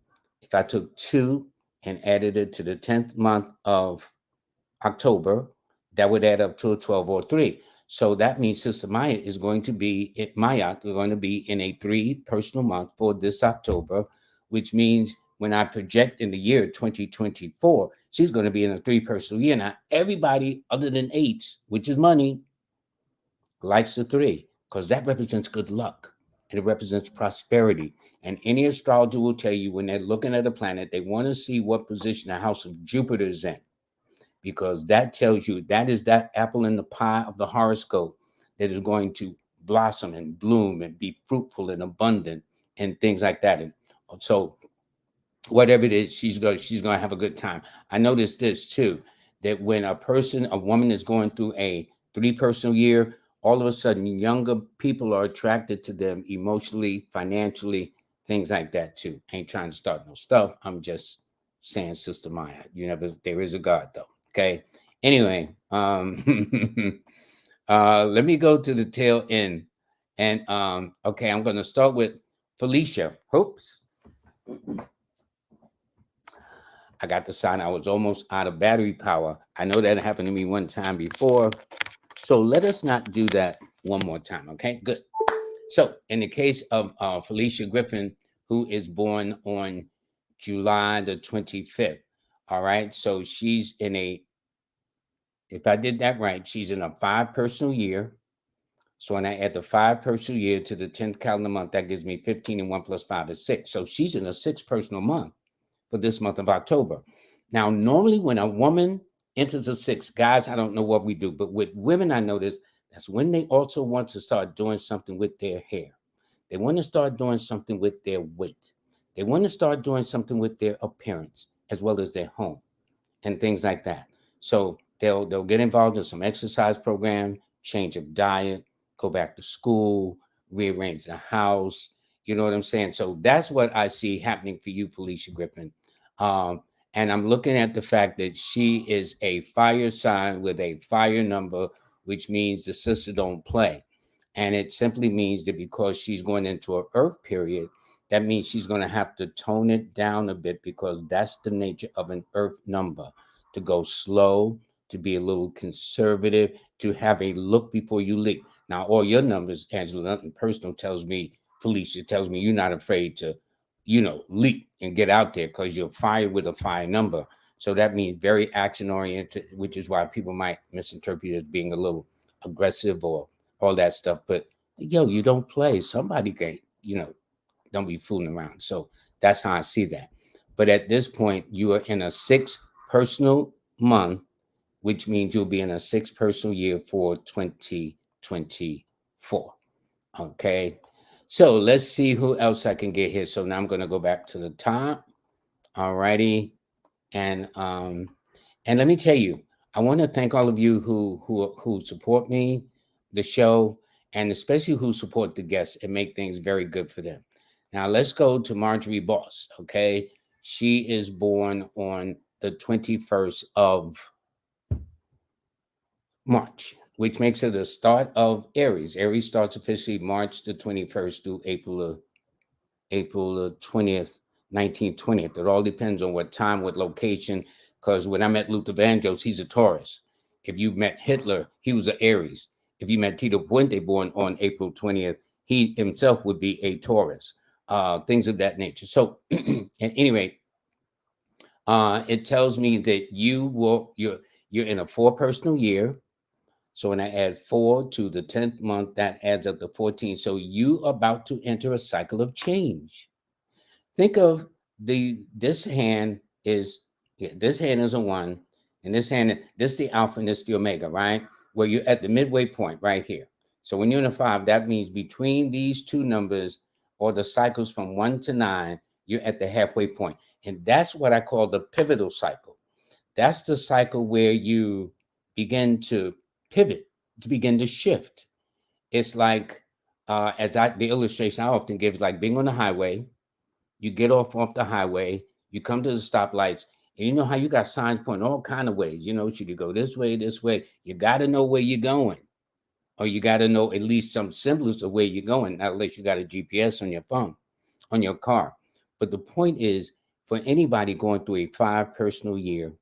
A: If I took 2 and added it to the 10th month of October, that would add up to a 12 or 3. So that means Sister Maya is going to be in a 3 personal month for this October, which means when I project in the year 2024, she's going to be in a 3 personal year. Now, everybody other than 8s, which is money, likes the 3 because that represents good luck and it represents prosperity. And any astrologer will tell you when they're looking at a planet, they want to see what position the house of Jupiter is in, because that tells you that is that apple in the pie of the horoscope that is going to blossom and bloom and be fruitful and abundant and things like that. And so whatever it is, she's going to have a good time. I noticed this too, that when a woman is going through a 3 personal year, all of a sudden younger people are attracted to them emotionally, financially, things like that too. Ain't trying to start no stuff. I'm just saying, Sister Maya, there is a God though. Okay. Anyway, let me go to the tail end. And okay, I'm gonna start with Felicia. Oops. I got the sign. I was almost out of battery power. I know that happened to me one time before. So let us not do that one more time. Okay, good. So in the case of Felicia Griffin, who is born on July the 25th. All right. So she's if I did that right, she's in a 5 personal year. So when I add the 5 personal year to the 10th calendar month, that gives me 15, and 1 plus 5 is 6. So she's in a 6 personal month for this month of October. Now, normally when a woman enters a 6, guys, I don't know what we do, but with women, I notice That's when they also want to start doing something with their hair. They want to start doing something with their weight. They want to start doing something with their appearance as well as their home and things like that. So they'll get involved in some exercise program, change of diet, go back to school, rearrange the house. You know what I'm saying? So that's what I see happening for you, Felicia Griffin. Um, and I'm looking at the fact that she is a fire sign with a fire number, which means the sister don't play. And it simply means that because she's going into an earth period, that means she's going to have to tone it down a bit because that's the nature of an earth number, to go slow, to be a little conservative, to have a look before you leap. Now, all your numbers, Angela, nothing personal, tells me, Felicia tells me you're not afraid to, leap and get out there because you're fire with a fire number. So that means very action oriented, which is why people might misinterpret it as being a little aggressive or all that stuff. But yo, you don't play. Somebody can, don't be fooling around. So that's how I see that. But at this point, you are in a 6 personal month, which means you'll be in a 6 personal year for 2024. Okay. So let's see who else I can get here. So now I'm going to go back to the top. All righty. And let me tell you, I want to thank all of you who support me, the show, and especially who support the guests and make things very good for them. Now let's go to Marjorie Boss. Okay, she is born on the 21st of March, which makes her the start of Aries. Aries starts officially March the 21st through April the 20th, 1920th. It all depends on what time, what location. Because when I met Luther Vandross, he's a Taurus. If you met Hitler, he was an Aries. If you met Tito Puente, born on April 20th, he himself would be a Taurus. Things of that nature. So, at any rate, it tells me that you're in a 4 personal year. So when I add 4 to the 10th month, that adds up to 14. So you about to enter a cycle of change. Think of this hand is this hand is a 1, and this is the alpha and this is the omega, right? Where you're at the midway point right here. So when you're in a 5, that means between these two numbers or the cycles from 1 to 9, you're at the halfway point. And that's what I call the pivotal cycle. That's the cycle where you begin to pivot, to begin to shift. It's like the illustration I often give is like being on the highway. You get off the highway, you come to the stoplights, and you know how you got signs pointing all kind of ways. Should you go this way, this way? You got to know where you're going, or you got to know at least some semblance of where you're going. Not unless you got a GPS on your phone, on your car. But the point is, for anybody going through a 5 personal year,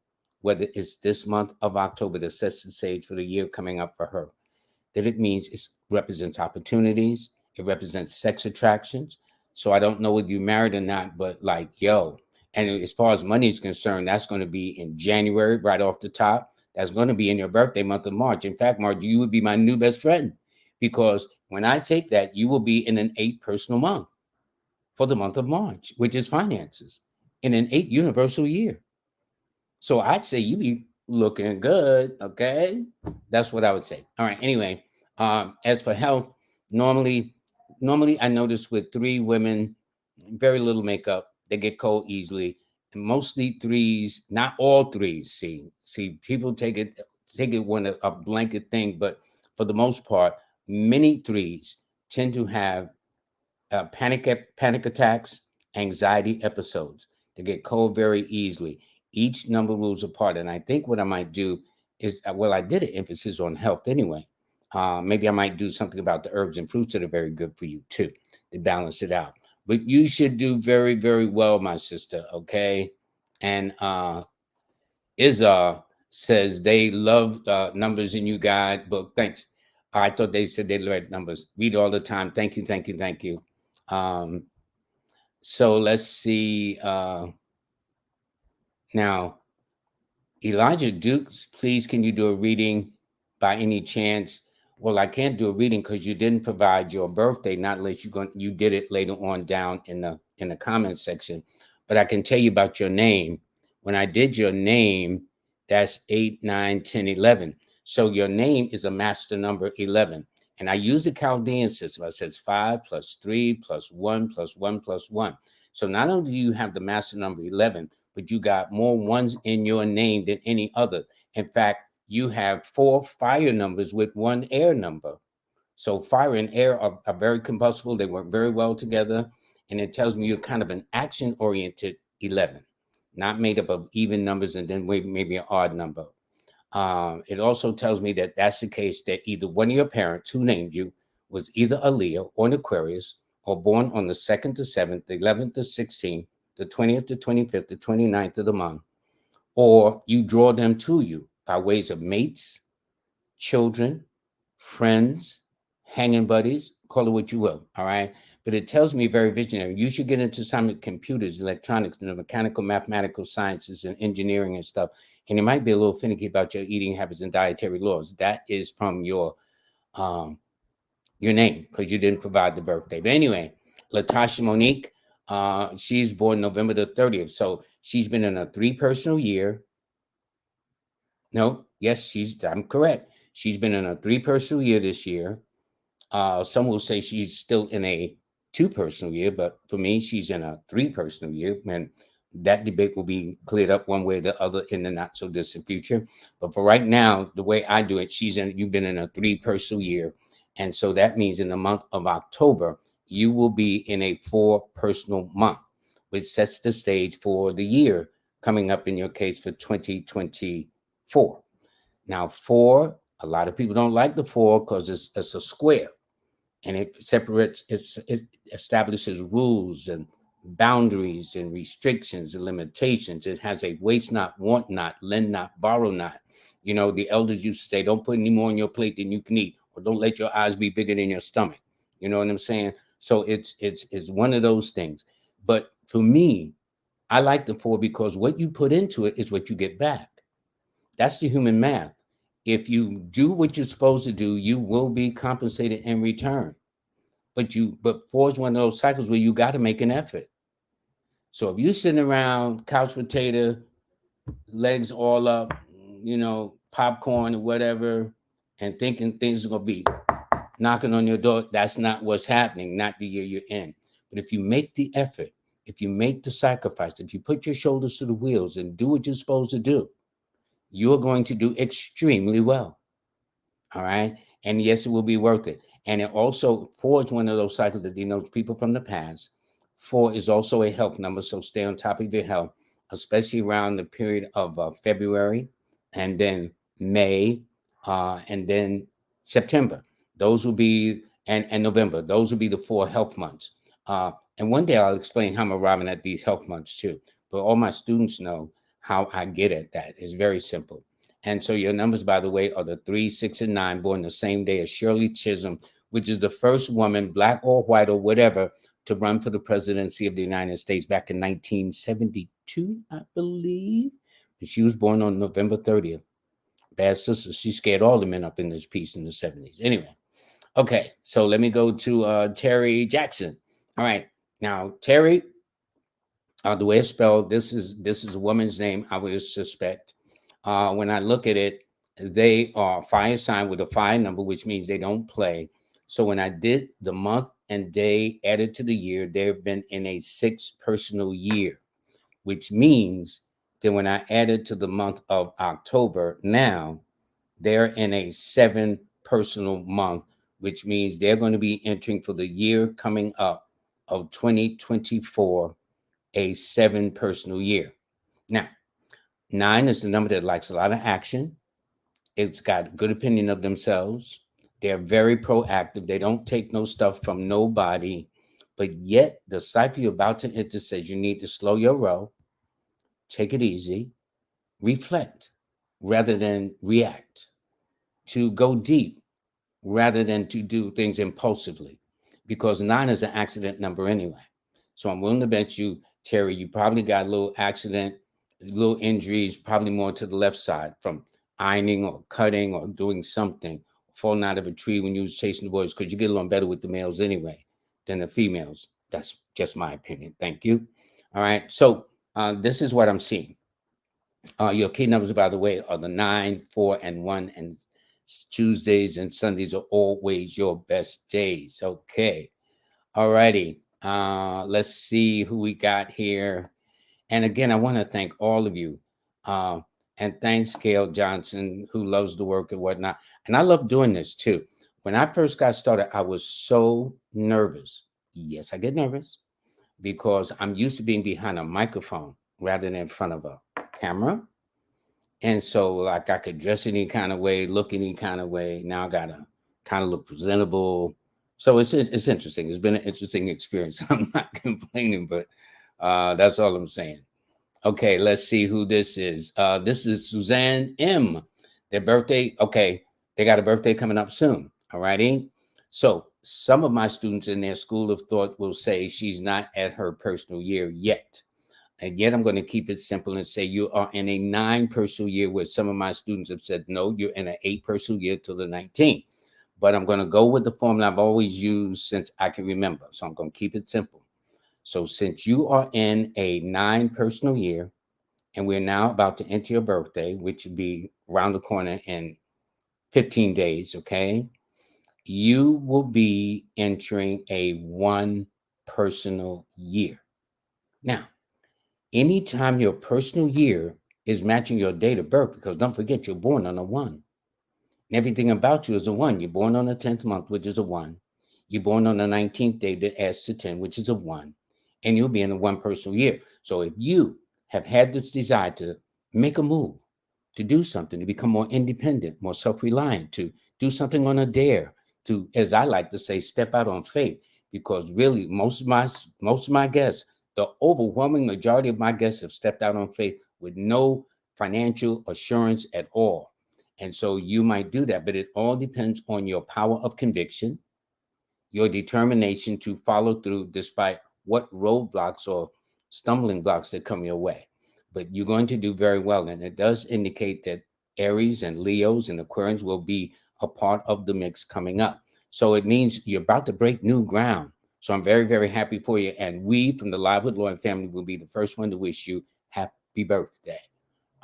A: whether it's this month of October that sets the stage for the year coming up for her, that it means it represents opportunities, it represents sex attractions. So I don't know if you're married or not, but like, yo, and as far as money is concerned, that's going to be in January, right off the top. That's going to be in your birthday month of March. In fact, March, you would be my new best friend because when I take that, you will be in an 8 personal month for the month of March, which is finances, in an 8 universal year. So I'd say you be looking good. Okay. That's what I would say. All right. Anyway, as for health, normally I notice with 3 women, very little makeup. They get cold easily. And mostly 3s, not all 3s. See, people take it one a blanket thing, but for the most part, many 3s tend to have panic attacks, anxiety episodes. They get cold very easily. Each number rules apart, and I think what I might do is, I did an emphasis on health anyway. Maybe I might do something about the herbs and fruits that are very good for you too, to balance it out. But you should do very, very well, my sister. Okay, and Izar says they love numbers in you guys. But thanks. I thought they said they read numbers. Read all the time. Thank you, thank you, thank you. So let's see. Now, Elijah Dukes, please, can you do a reading by any chance? Well, I can't do a reading because you didn't provide your birthday, not unless you did it later on down in the comment section. But I can tell you about your name. When I did your name, that's 8, 9, 10, 11. So your name is a master number 11. And I use the Chaldean system. It says 5 plus 3 plus 1 plus 1 plus 1. So not only do you have the master number 11, but you got more ones in your name than any other. In fact, you have 4 fire numbers with 1 air number. So fire and air are very combustible. They work very well together. And it tells me you're kind of an action-oriented 11, not made up of even numbers and then maybe an odd number. It also tells me that that's the case, that either one of your parents who named you was either a Leo or an Aquarius, or born on the 2nd to 7th, the 11th to 16th, the 20th to 25th, the 29th of the month, or you draw them to you by ways of mates, children, friends, hanging buddies, call it what you will, all right? But it tells me very visionary. You should get into some computers, electronics, and the mechanical, mathematical sciences, and engineering and stuff. And it might be a little finicky about your eating habits and dietary laws. That is from your name, because you didn't provide the birthday. But anyway, Latasha Monique, she's born November the 30th. So she's been in a 3 personal year. No, yes, I'm correct. She's been in a 3 personal year this year. Some will say she's still in a 2 personal year, but for me, she's in a 3 personal year. And that debate will be cleared up one way or the other in the not so distant future. But for right now, the way I do it, you've been in a 3 personal year. And so that means in the month of October, you will be in a 4 personal month, which sets the stage for the year coming up in your case for 2024. Now, 4, a lot of people don't like the 4 because it's a square, and it establishes rules and boundaries and restrictions and limitations. It has a waste not, want not, lend not, borrow not. You know, the elders used to say, don't put any more on your plate than you can eat, or don't let your eyes be bigger than your stomach. You know what I'm saying? So it's one of those things. But for me, I like the 4 because what you put into it is what you get back. That's the human math. If you do what you're supposed to do, you will be compensated in return. But 4 is one of those cycles where you got to make an effort. So if you're sitting around couch potato, legs all up, popcorn or whatever, and thinking things are gonna be knocking on your door, that's not what's happening, not the year you're in. But if you make the effort, if you make the sacrifice, if you put your shoulders to the wheels and do what you're supposed to do, you're going to do extremely well. All right. And yes, it will be worth it. And it also, 4 is one of those cycles that denotes people from the past. 4 is also a health number. So stay on top of your health, especially around the period of February and then May and then September. Those will be, and November. Those will be the 4 health months. And one day I'll explain how I'm arriving at these health months too. But all my students know how I get at that. It's very simple. And so your numbers, by the way, are the 3, 6, and 9, born the same day as Shirley Chisholm, which is the first woman, black or white or whatever, to run for the presidency of the United States back in 1972, I believe. And she was born on November 30th. Bad sister. She scared all the men up in this piece in the 70s. Anyway, okay, so let me go to Terry Jackson. All right, now Terry, the way it's spelled, this is a woman's name, I would suspect. When I look at it, they are fire sign with a fire number, which means they don't play. So when I did the month and day added to the year, they've been in a 6 personal year, which means that when I added to the month of October, now they're in a 7 personal month, which means they're going to be entering for the year coming up of 2024, a 7 personal year. Now, 9 is the number that likes a lot of action. It's got good opinion of themselves. They're very proactive. They don't take no stuff from nobody. But yet, the cycle you're about to enter says you need to slow your roll, take it easy, reflect rather than react, to go deep rather than to do things impulsively, because 9 is an accident number anyway. So I'm willing to bet you, Terry, you probably got a little accident, little injuries, probably more to the left side from ironing or cutting or doing something, falling out of a tree when you was chasing the boys, because you get along better with the males anyway than the females. That's just my opinion. Thank you. All right. So this is what I'm seeing. Your key numbers, by the way, are the 9, 4, and 1, and Tuesdays and Sundays are always your best days. Okay. All righty. Let's see who we got here. And again, I want to thank all of you. Uh, and thanks, Gail Johnson, who loves the work and whatnot. And I love doing this too. When I first got started, I was so nervous. Yes, I get nervous because I'm used to being behind a microphone rather than in front of a camera. And so, like, I could dress any kind of way, look any kind of way. Now I gotta kind of look presentable. So it's interesting. It's been an interesting experience. I'm not complaining, but that's all I'm saying. Okay, let's see who this is. This is Suzanne M. Their birthday. Okay, they got a birthday coming up soon. All righty. So some of my students in their school of thought will say she's not at her personal year yet. And yet I'm going to keep it simple and say you are in a 9 personal year, where some of my students have said, no, you're in an 8 personal year till the 19th. But I'm going to go with the formula I've always used since I can remember. So I'm going to keep it simple. So since you are in a 9 personal year, and we're now about to enter your birthday, which would be around the corner in 15 days, okay? You will be entering a 1 personal year. Now, anytime your personal year is matching your date of birth, because don't forget, you're born on a 1. And everything about you is a 1. You're born on the 10th month, which is a 1. You're born on the 19th day that adds to 10, which is a 1. And you'll be in a 1 personal year. So if you have had this desire to make a move, to do something, to become more independent, more self-reliant, to do something on a dare, to, as I like to say, step out on faith, because really most of my guests, the overwhelming majority of my guests have stepped out on faith with no financial assurance at all. And so you might do that, but it all depends on your power of conviction, your determination to follow through despite what roadblocks or stumbling blocks that come your way. But you're going to do very well. And it does indicate that Aries and Leos and Aquarians will be a part of the mix coming up. So it means you're about to break new ground. So I'm very, very happy for you. And we from the Live with LLoyd family will be the first one to wish you happy birthday.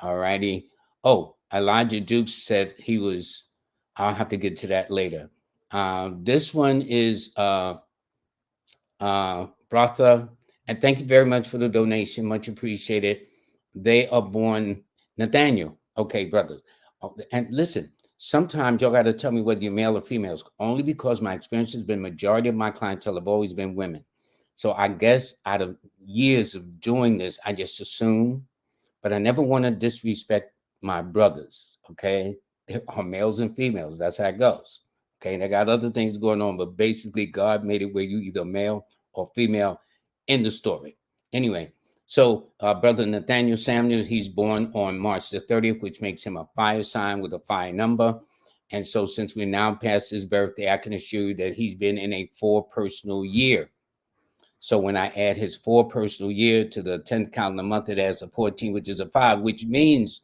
A: All righty. Oh, Elijah Dukes said he was, I'll have to get to that later. This one is Brotha, and thank you very much for the donation. Much appreciated. They are born Nathaniel. Okay, brothers. Oh, and listen, sometimes y'all got to tell me whether you're male or females, only because my experience has been majority of my clientele have always been women. So I guess out of years of doing this, I just assume, but I never want to disrespect my brothers. Okay, there are males and females. That's how it goes. Okay, and I got other things going on, but basically, God made it where you either male or female in the story. Anyway, so brother Nathaniel Samuel, he's born on March the 30th, which makes him a fire sign with a fire number. And so since we're now past his birthday, I can assure you that he's been in a 4 personal year. So when I add his 4 personal year to the 10th calendar month, it adds a 14, which is a 5, which means,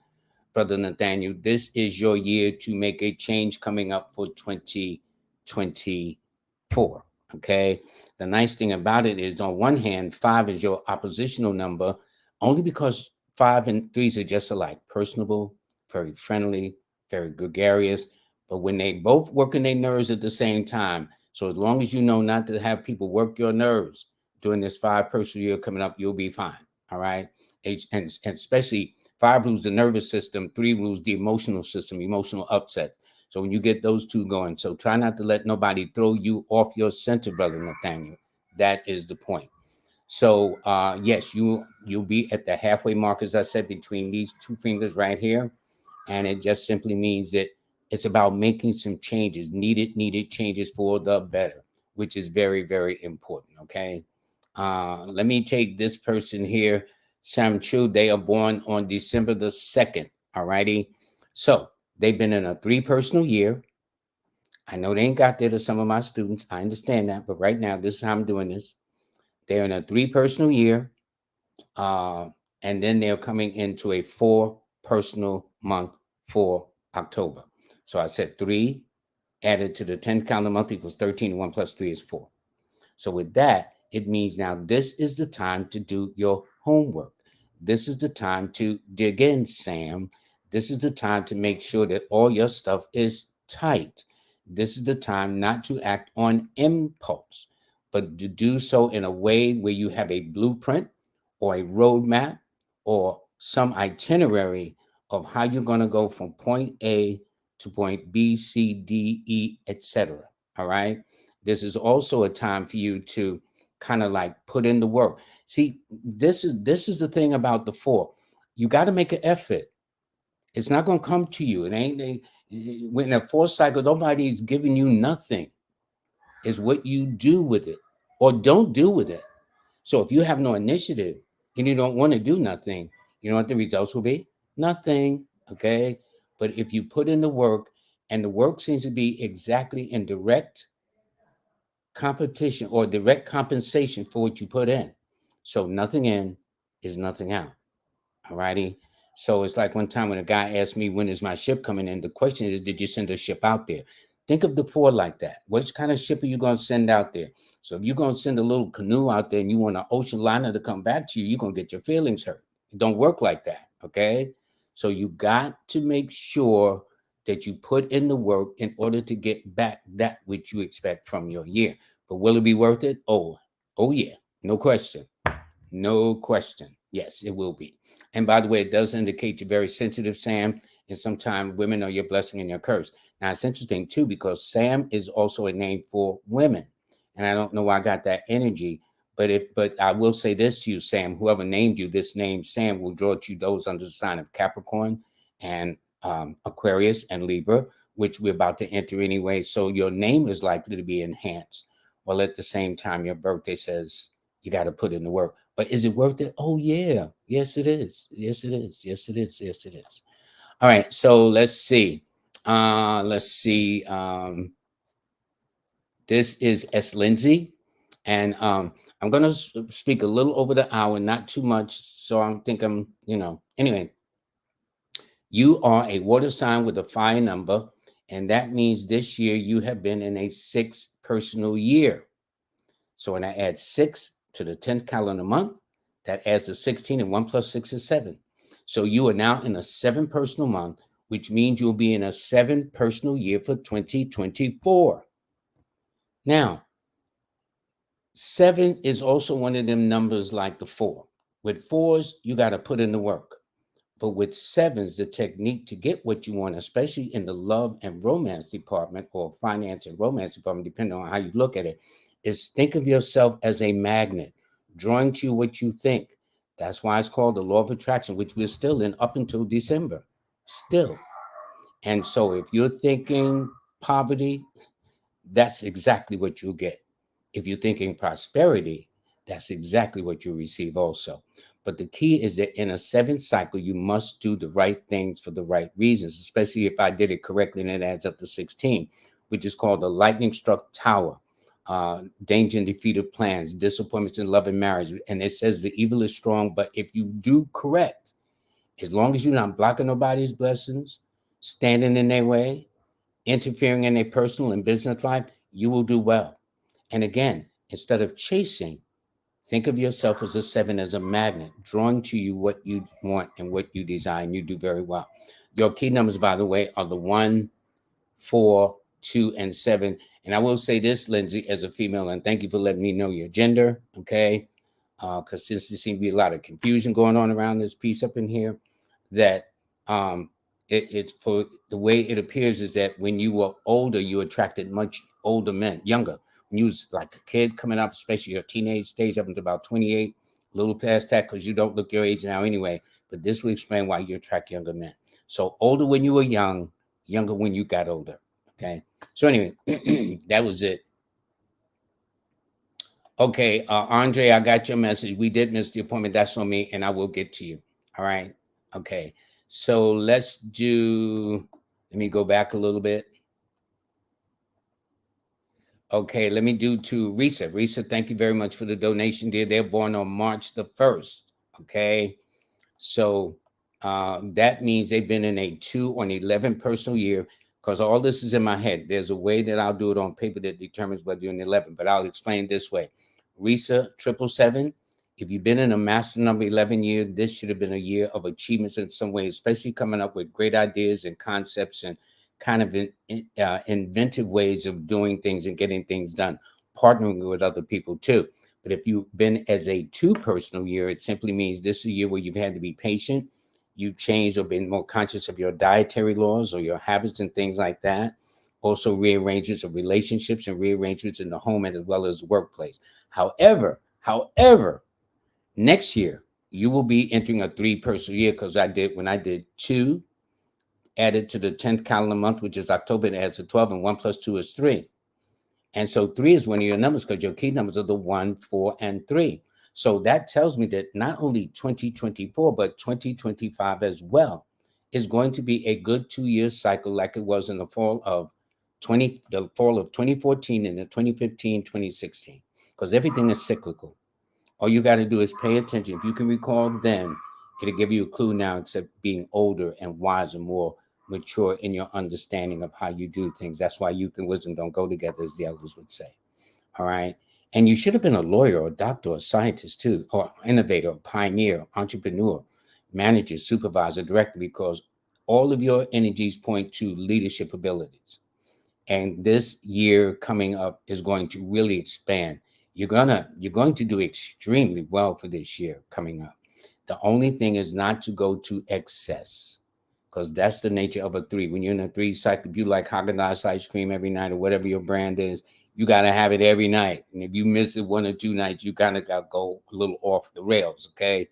A: Brother Nathaniel, this is your year to make a change coming up for 2024. Okay. The nice thing about it is, on one hand, 5 is your oppositional number, only because 5 and 3s are just alike: personable, very friendly, very gregarious. But when they both working their nerves at the same time, so as long as you know not to have people work your nerves during this 5 personal year coming up, you'll be fine. All right. And especially 5 rules the nervous system, 3 rules the emotional system, emotional upset. So when you get those 2 going, so try not to let nobody throw you off your center, Brother Nathaniel. That is the point. So yes, you'll be at the halfway mark, as I said, between these 2 fingers right here. And it just simply means that it's about making some changes, needed changes for the better, which is very, very important. Okay. Let me take this person here. Sam Chu, they are born on December the 2nd. All righty. So they've been in a 3 personal year. I know they ain't got there to some of my students. I understand that. But right now, this is how I'm doing this. They're in a 3 personal year. And then they're coming into a 4 personal month for October. So I said 3 added to the 10th calendar month equals 13. 1 plus 3 is 4. So with that, it means now this is the time to do your homework. This is the time to dig in, Sam. This is the time to make sure that all your stuff is tight. This is the time not to act on impulse, but to do so in a way where you have a blueprint or a roadmap or some itinerary of how you're going to go from point A to point B, C, D, E, etc. All right. This is also a time for you to kind of like put in the work. See, this is the thing about the 4. You got to make an effort. It's not going to come to you. It ain't when a 4 cycle, nobody's giving you nothing. It's what you do with it or don't do with it. So if you have no initiative and you don't want to do nothing, you know what the results will be? Nothing. Okay. But if you put in the work, and the work seems to be exactly in direct competition or direct compensation for what you put in. So nothing in is nothing out. All righty. So it's like one time when a guy asked me, when is my ship coming in? The question is, did you send a ship out there? Think of the 4 like that. What kind of ship are you going to send out there? So if you're going to send a little canoe out there and you want an ocean liner to come back to you, you're going to get your feelings hurt. It don't work like that. Okay. So you got to make sure that you put in the work in order to get back that which you expect from your year. But will it be worth it? Oh yeah. No question. No question. Yes, it will be. And by the way, it does indicate you're very sensitive, Sam. And sometimes women are your blessing and your curse. Now, it's interesting, too, because Sam is also a name for women. And I don't know why I got that energy. But I will say this to you, Sam. Whoever named you this name, Sam, will draw to you those under the sign of Capricorn and Aquarius and Libra, which we're about to enter anyway. So your name is likely to be enhanced. While at the same time, your birthday says you got to put in the work. But is it worth it? Oh, yeah. Yes, it is. Yes, it is. Yes, it is. Yes, it is. All right. So let's see. Let's see. This is S. Lindsay. And I'm going to speak a little over the hour, not too much. So I think anyway, you are a water sign with a fire number. And that means this year you have been in a 6th personal year. So when I add 6 to the 10th calendar month, that adds to 16, and 1 plus 6 is 7. So you are now in a 7 personal month, which means you'll be in a 7 personal year for 2024. Now, 7 is also one of them numbers like the 4. With 4s, you got to put in the work. But with 7s, the technique to get what you want, especially in the love and romance department or finance and romance department, depending on how you look at it, is think of yourself as a magnet, drawing to you what you think. That's why it's called the law of attraction, which we're still in up until December. Still. And so if you're thinking poverty, that's exactly what you'll get. If you're thinking prosperity, that's exactly what you'll receive also. But the key is that in a 7th cycle, you must do the right things for the right reasons, especially if I did it correctly and it adds up to 16, which is called the lightning struck tower. Danger and defeated plans, disappointments in love and marriage. And it says the evil is strong, but if you do correct, as long as you're not blocking nobody's blessings, standing in their way, interfering in their personal and business life, you will do well. And again, instead of chasing, think of yourself as a 7, as a magnet, drawing to you what you want and what you desire, and you do very well. Your key numbers, by the way, are the 1, 4, 2, and 7. And I will say this, Lindsay, as a female, and thank you for letting me know your gender, okay? Because since there seems to be a lot of confusion going on around this piece up in here, that it's for the way it appears is that when you were older, you attracted much older men, younger. When you was like a kid coming up, especially your teenage stage up until about 28, a little past that, because you don't look your age now anyway. But this will explain why you attract younger men. So older when you were young, younger when you got older. Okay. So anyway, that was it. Okay, Andre, I got your message. We did miss the appointment. That's on me, and I will get to you. All right. Okay. So let's do, let me go back a little bit. Okay, let me do to Risa. Risa, thank you very much for the donation, dear. They're born on March the 1st. Okay. So that means they've been in a 2 or an 11 personal year, because all this is in my head. There's a way that I'll do it on paper that determines whether you're in 11, but I'll explain this way. Risa 777, if you've been in a master number 11 year, this should have been a year of achievements in some way, especially coming up with great ideas and concepts and kind of inventive ways of doing things and getting things done, partnering with other people too. But if you've been as a two personal year, it simply means this is a year where you've had to be patient. You've changed or been more conscious of your dietary laws or your habits and things like that. Also, rearrangements of relationships and rearrangements in the home and as well as the workplace. However, next year you will be entering a three personal year because when I did two added to the 10th calendar month, which is October, it adds a 12, and 1 plus 2 is 3. And so 3 is one of your numbers because your key numbers are the 1, 4, and 3. So that tells me that not only 2024, but 2025 as well is going to be a good 2-year cycle like it was in the fall of 2014 and the 2015, 2016, because everything is cyclical. All you got to do is pay attention. If you can recall then, it'll give you a clue now, except being older and wiser, more mature in your understanding of how you do things. That's why youth and wisdom don't go together, as the elders would say. All right. And you should have been a lawyer or a doctor or a scientist too, or innovator, or pioneer, entrepreneur, manager, supervisor, director, because all of your energies point to leadership abilities. And this year coming up is going to really expand. You're going to do extremely well for this year coming up. The only thing is not to go to excess, because that's the nature of a 3. When you're in a 3 cycle, if you like Haagen-Dazs ice cream every night or whatever your brand is, you got to have it every night. And if you miss it 1 or 2 nights, you kind of got to go a little off the rails, okay?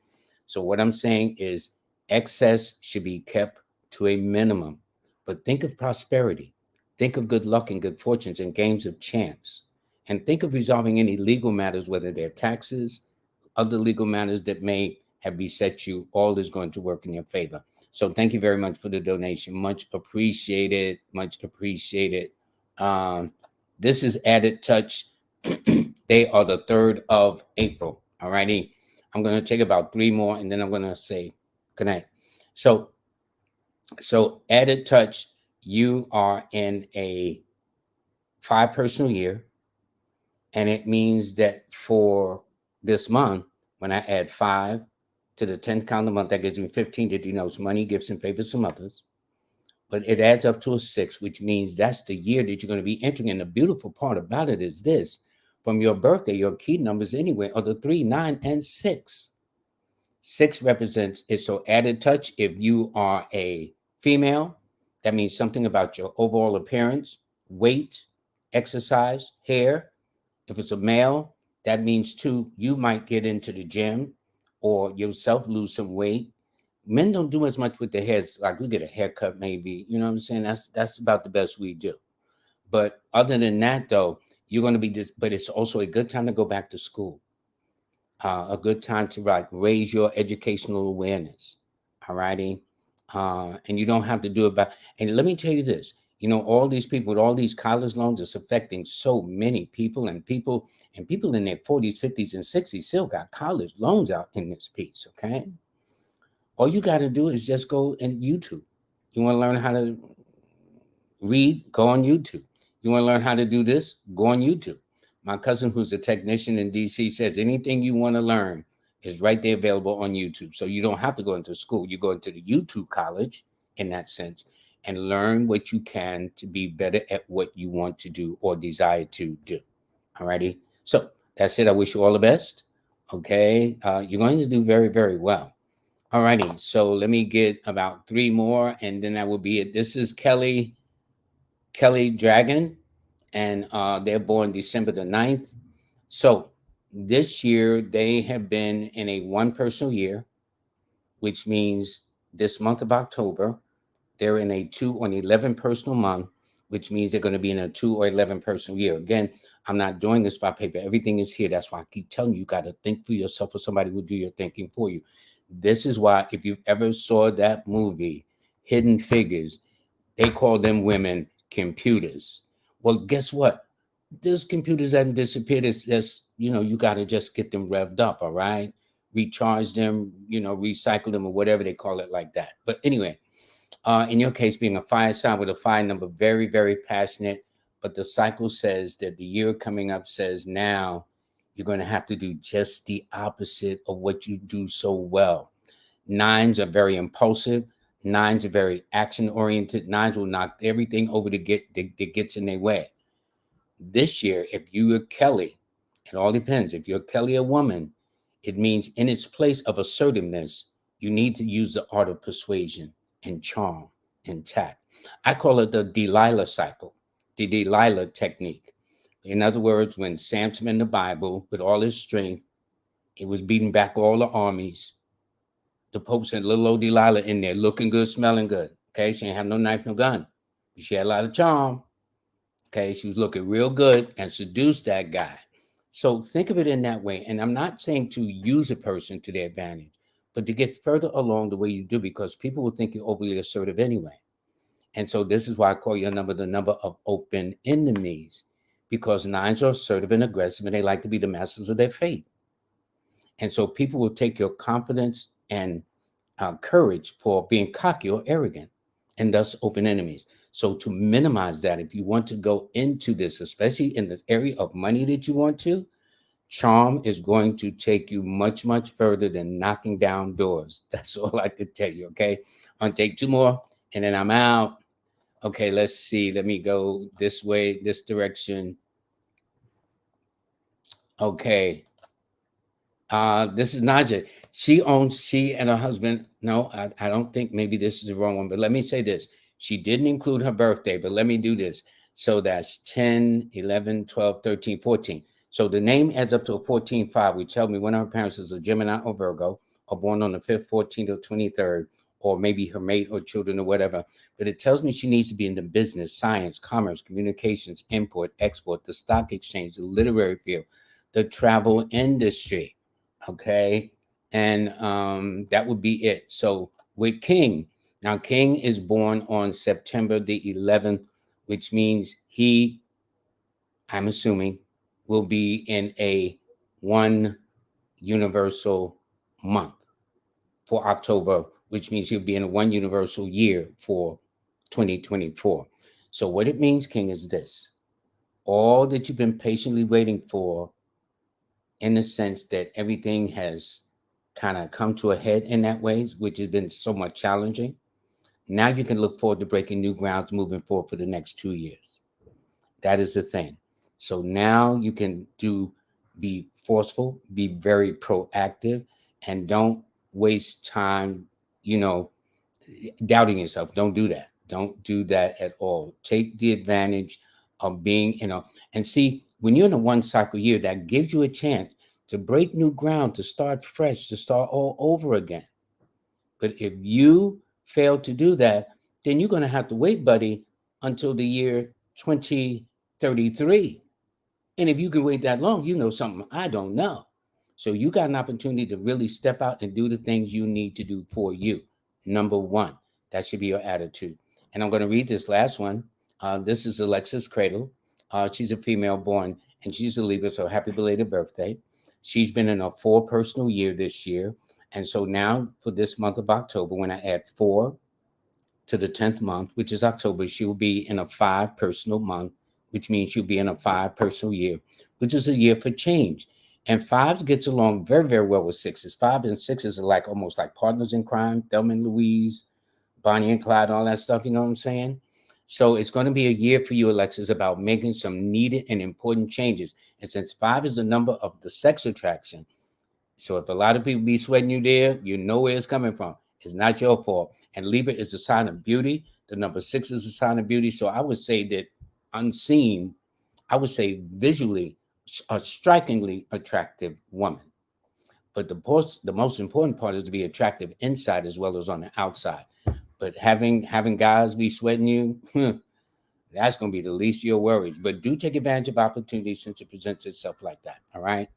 A: So what I'm saying is excess should be kept to a minimum. But think of prosperity. Think of good luck and good fortunes and games of chance. And think of resolving any legal matters, whether they're taxes, other legal matters that may have beset you. All is going to work in your favor. So thank you very much for the donation. Much appreciated. Much appreciated. This is Added Touch. They are the 3rd of April. All righty. I'm going to take about 3 more and then I'm going to say good night. So Added Touch, you are in a 5 personal year. And it means that for this month, when I add 5 to the 10th calendar month, that gives me 15 that denotes money, gifts, and favors from others. But it adds up to a 6, which means that's the year that you're going to be entering. And the beautiful part about it is this. From your birthday, your key numbers anyway are the 3, 9, and 6. 6 represents it. So Added Touch, if you are a female, that means something about your overall appearance, weight, exercise, hair. If it's a male, that means too, you might get into the gym or yourself lose some weight. Men don't do as much with their heads. Like we get a haircut, maybe, you know what I'm saying? That's about the best we do. But other than that, though, you're going to be this, but it's also a good time to go back to school. A good time to raise your educational awareness. All righty. And you don't have to do it by, and let me tell you this, all these people with all these college loans, it's affecting so many people, and people in their 40s, 50s, and 60s still got college loans out in this piece. Okay. All you got to do is just go and YouTube. You want to learn how to read? Go on YouTube. You want to learn how to do this? Go on YouTube. My cousin, who's a technician in DC, says anything you want to learn is right there available on YouTube. So you don't have to go into school. You go into the YouTube college in that sense and learn what you can to be better at what you want to do or desire to do. All righty. So that's it. I wish you all the best. Okay. You're going to do very, very well. All righty. So let me get about 3 more and then that will be it. This is Kelly Dragon, and they're born December the 9th. So this year they have been in a 1 personal year, which means this month of October, they're in a 2 or an 11 personal month, which means they're going to be in a 2 or 11 personal year. Again, I'm not doing this by paper. Everything is here. That's why I keep telling you, you got to think for yourself, or somebody will do your thinking for you. This is why, if you ever saw that movie, Hidden Figures, they call them women computers. Well, guess what? Those computers haven't disappeared. It's just, you got to just get them revved up, all right? Recharge them, recycle them, or whatever they call it like that. But anyway, in your case, being a fire sign with a fire number, very, very passionate. But the cycle says that the year coming up says now you're going to have to do just the opposite of what you do so well. 9s are very impulsive. Nines are very action oriented. Nines will knock everything over to get that gets in their way. This year, if you are Kelly, it all depends. If you're Kelly a woman, it means in its place of assertiveness, you need to use the art of persuasion and charm and tact. I call it the Delilah cycle, the Delilah technique. In other words, when Samson in the Bible, with all his strength, he was beating back all the armies. The Pope sent little old Delilah in there, looking good, smelling good. Okay, she didn't have no knife, no gun, but she had a lot of charm. Okay, she was looking real good and seduced that guy. So think of it in that way. And I'm not saying to use a person to their advantage, but to get further along the way you do, because people will think you're overly assertive anyway. And so this is why I call your number the number of open enemies, because nines are assertive and aggressive and they like to be the masters of their fate. And so people will take your confidence and courage for being cocky or arrogant, and thus open enemies. So to minimize that, if you want to go into this, especially in this area of money that you want to, charm is going to take you much, much further than knocking down doors. That's all I could tell you, okay? I'll take two more, and then I'm out. Okay, let's see. Let me go this way, this direction. Okay. This is Naja. She and her husband. No, I don't think maybe this is the wrong one, but let me say this. She didn't include her birthday, but let me do this. So that's 10, 11, 12, 13, 14. So the name adds up to a 14-5, which tells me one of her parents is a Gemini or Virgo, or born on the 5th, 14th, or 23rd, or maybe her mate or children or whatever. But it tells me she needs to be in the business, science, commerce, communications, import, export, the stock exchange, the literary field, the travel industry. Okay. And that would be it. So with King, now King is born on September the 11th, which means he, I'm assuming, will be in a one universal month for October, which means he'll be in a one universal year for 2024. So what it means, King, is this: all that you've been patiently waiting for, in the sense that everything has kind of come to a head in that way, which has been so much challenging. Now you can look forward to breaking new grounds moving forward for the next 2 years. That is the thing. So now you can be forceful, be very proactive, and don't waste time, you know, doubting yourself. Don't do that. Don't do that at all. Take the advantage of being, and see, when you're in a one cycle year, that gives you a chance to break new ground, to start fresh, to start all over again. But if you fail to do that, then you're going to have to wait, buddy, until the year 2033. And if you can wait that long, you know something I don't know. So you got an opportunity to really step out and do the things you need to do for you. Number one, that should be your attitude. And I'm going to read this last one. This is Alexis Cradle. She's a female born, and she's a Libra, so happy belated birthday. She's been in a 4 personal year this year. And so now for this month of October, when I add 4 to the 10th month, which is October, she will be in a 5 personal month, which means she'll be in a 5 personal year, which is a year for change. And 5 gets along very, very well with 6s. 5 and 6s are like almost like partners in crime, Thelma and Louise, Bonnie and Clyde, all that stuff, you know what I'm saying? So it's going to be a year for you, Alexis, about making some needed and important changes. And since 5 is the number of the sex attraction, so if a lot of people be sweating you there, you know where it's coming from. It's not your fault. And Libra is the sign of beauty. The number 6 is the sign of beauty. So I would say that unseen, I would say visually, a strikingly attractive woman. But the most important part is to be attractive inside as well as on the outside. But having guys be sweating you, that's going to be the least of your worries. But do take advantage of opportunities since it presents itself like that. All right.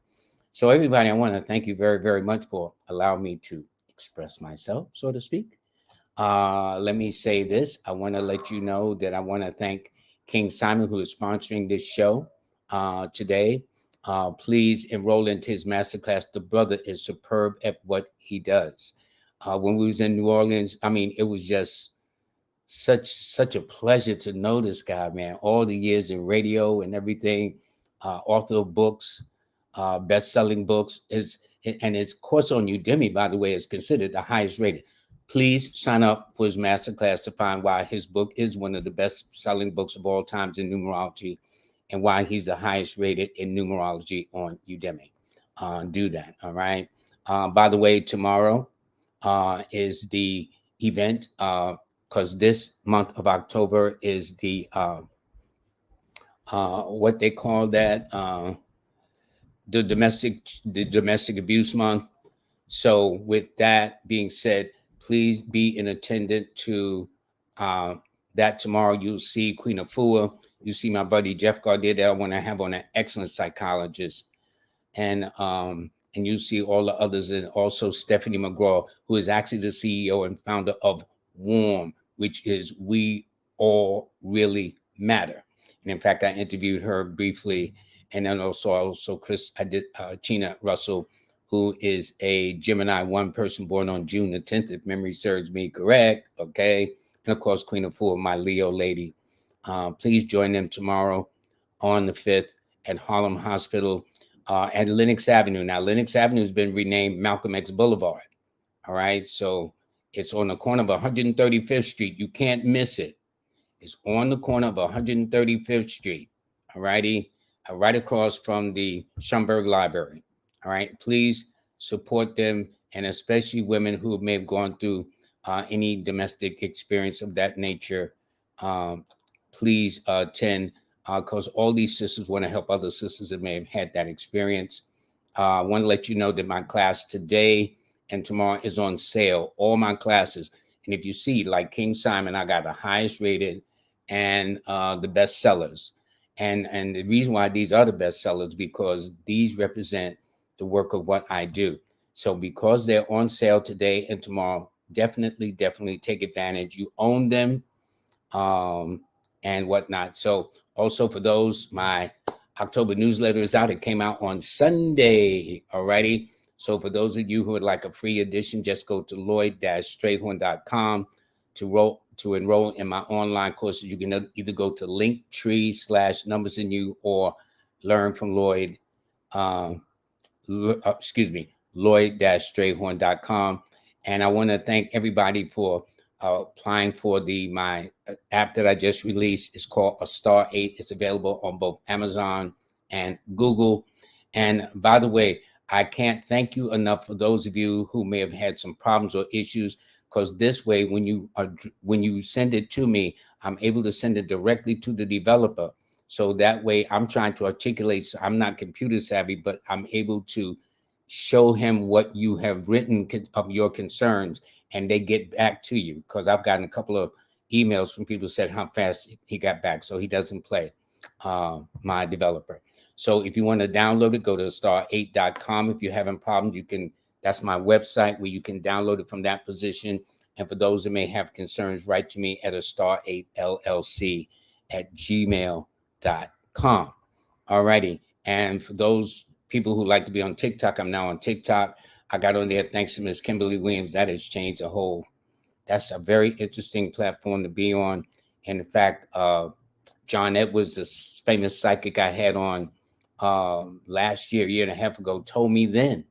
A: So everybody, I want to thank you very, very much for allowing me to express myself, so to speak. Let me say this. I want to let you know that I want to thank King Simon, who is sponsoring this show today. Please enroll into his masterclass. The brother is superb at what he does. When we was in New Orleans, I mean, it was just such a pleasure to know this guy, man. All the years in radio and everything, author of books, best-selling books, and his course on Udemy, by the way, is considered the highest rated. Please sign up for his masterclass to find why his book is one of the best-selling books of all times in numerology and why he's the highest rated in numerology on Udemy. Do that, all right? By the way, tomorrow is the event because this month of October is the what they call that the domestic abuse month. So with that being said, please be in attendance to uh, that tomorrow. You'll see Queen Afua. You see my buddy Jeff Gaudier that I want to have on, an excellent psychologist, and you see all the others, and also Stephanie McGraw, who is actually the CEO and founder of WARM, which is We All Really Matter. And in fact, I interviewed her briefly, and then also Chris, I did Chena Russell, who is a Gemini 1 person born on June the 10th, if memory serves me correct. Okay, and of course Queen of Four, my Leo lady. Please join them tomorrow on the 5th at Harlem Hospital at Lenox Avenue. Now, Lenox Avenue has been renamed Malcolm X Boulevard. All right. So it's on the corner of 135th Street. You can't miss it. It's on the corner of 135th Street. All righty. Right across from the Schomburg Library. All right. Please support them, and especially women who may have gone through any domestic experience of that nature. Please attend because all these sisters want to help other sisters that may have had that experience. I want to let you know that my class today and tomorrow is on sale. All my classes. And if you see, like King Simon, I got the highest rated and the best sellers. And the reason why these are the best sellers, because these represent the work of what I do. So because they're on sale today and tomorrow, definitely take advantage. You own them and whatnot. So also for those, my October newsletter is out. It came out on Sunday. Alrighty. So for those of you who would like a free edition, just go to LLoyd-Strayhorn.com to enroll in my online courses. You can either go to Linktree/Numbers in You or learn from Lloyd. Lloyd-Strayhorn.com. And I want to thank everybody for applying for my app that I just released. It's called A Star 8. It's available on both Amazon and Google. And by the way, I can't thank you enough for those of you who may have had some problems or issues, because this way, when you send it to me, I'm able to send it directly to the developer. So that way I'm trying to articulate. So I'm not computer savvy, but I'm able to show him what you have written of your concerns, and they get back to you, because I've gotten a couple of emails from people who said how fast he got back. So he doesn't play, my developer. So if you want to download it, go to star8.com. If you're having problems, that's my website where you can download it from that position. And for those that may have concerns, write to me at a star8llc@gmail.com. All righty. And for those people who like to be on TikTok, I'm now on TikTok. I got on there thanks to Miss Kimberly Williams. That has changed that's a very interesting platform to be on. And in fact, John Edwards, the famous psychic I had on last year and a half ago, told me then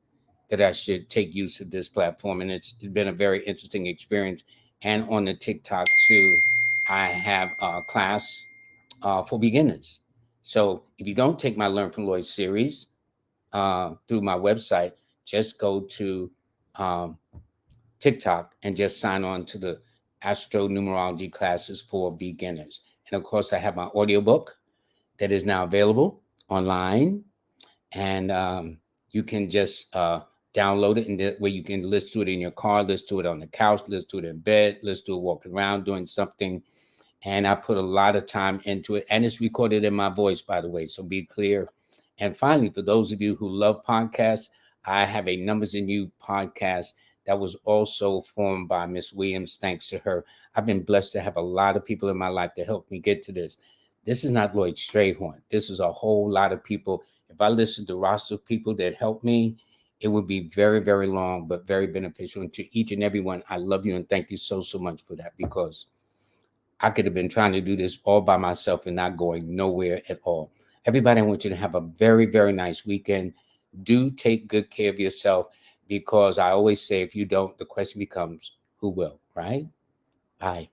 A: that I should take use of this platform. And it's been a very interesting experience. And on the TikTok too, I have a class for beginners. So if you don't take my Learn from Lloyd series through my website, just go to TikTok and just sign on to the Astro Numerology classes for beginners. And of course, I have my audiobook that is now available online. And you can just download it, and that way you can listen to it in your car, listen to it on the couch, listen to it in bed, listen to it walking around doing something. And I put a lot of time into it, and it's recorded in my voice, by the way, so be clear. And finally, for those of you who love podcasts, I have a Numbers in You podcast that was also formed by Miss Williams. Thanks to her, I've been blessed to have a lot of people in my life to help me get to this. This is not Lloyd Strayhorn. This is a whole lot of people. If I listed the roster of people that helped me, it would be very, very long, but very beneficial. And to each and every one, I love you and thank you so much for that, because I could have been trying to do this all by myself and not going nowhere at all. Everybody, I want you to have a very, very nice weekend. Do take good care of yourself, because I always say, if you don't, the question becomes, who will, right? Bye.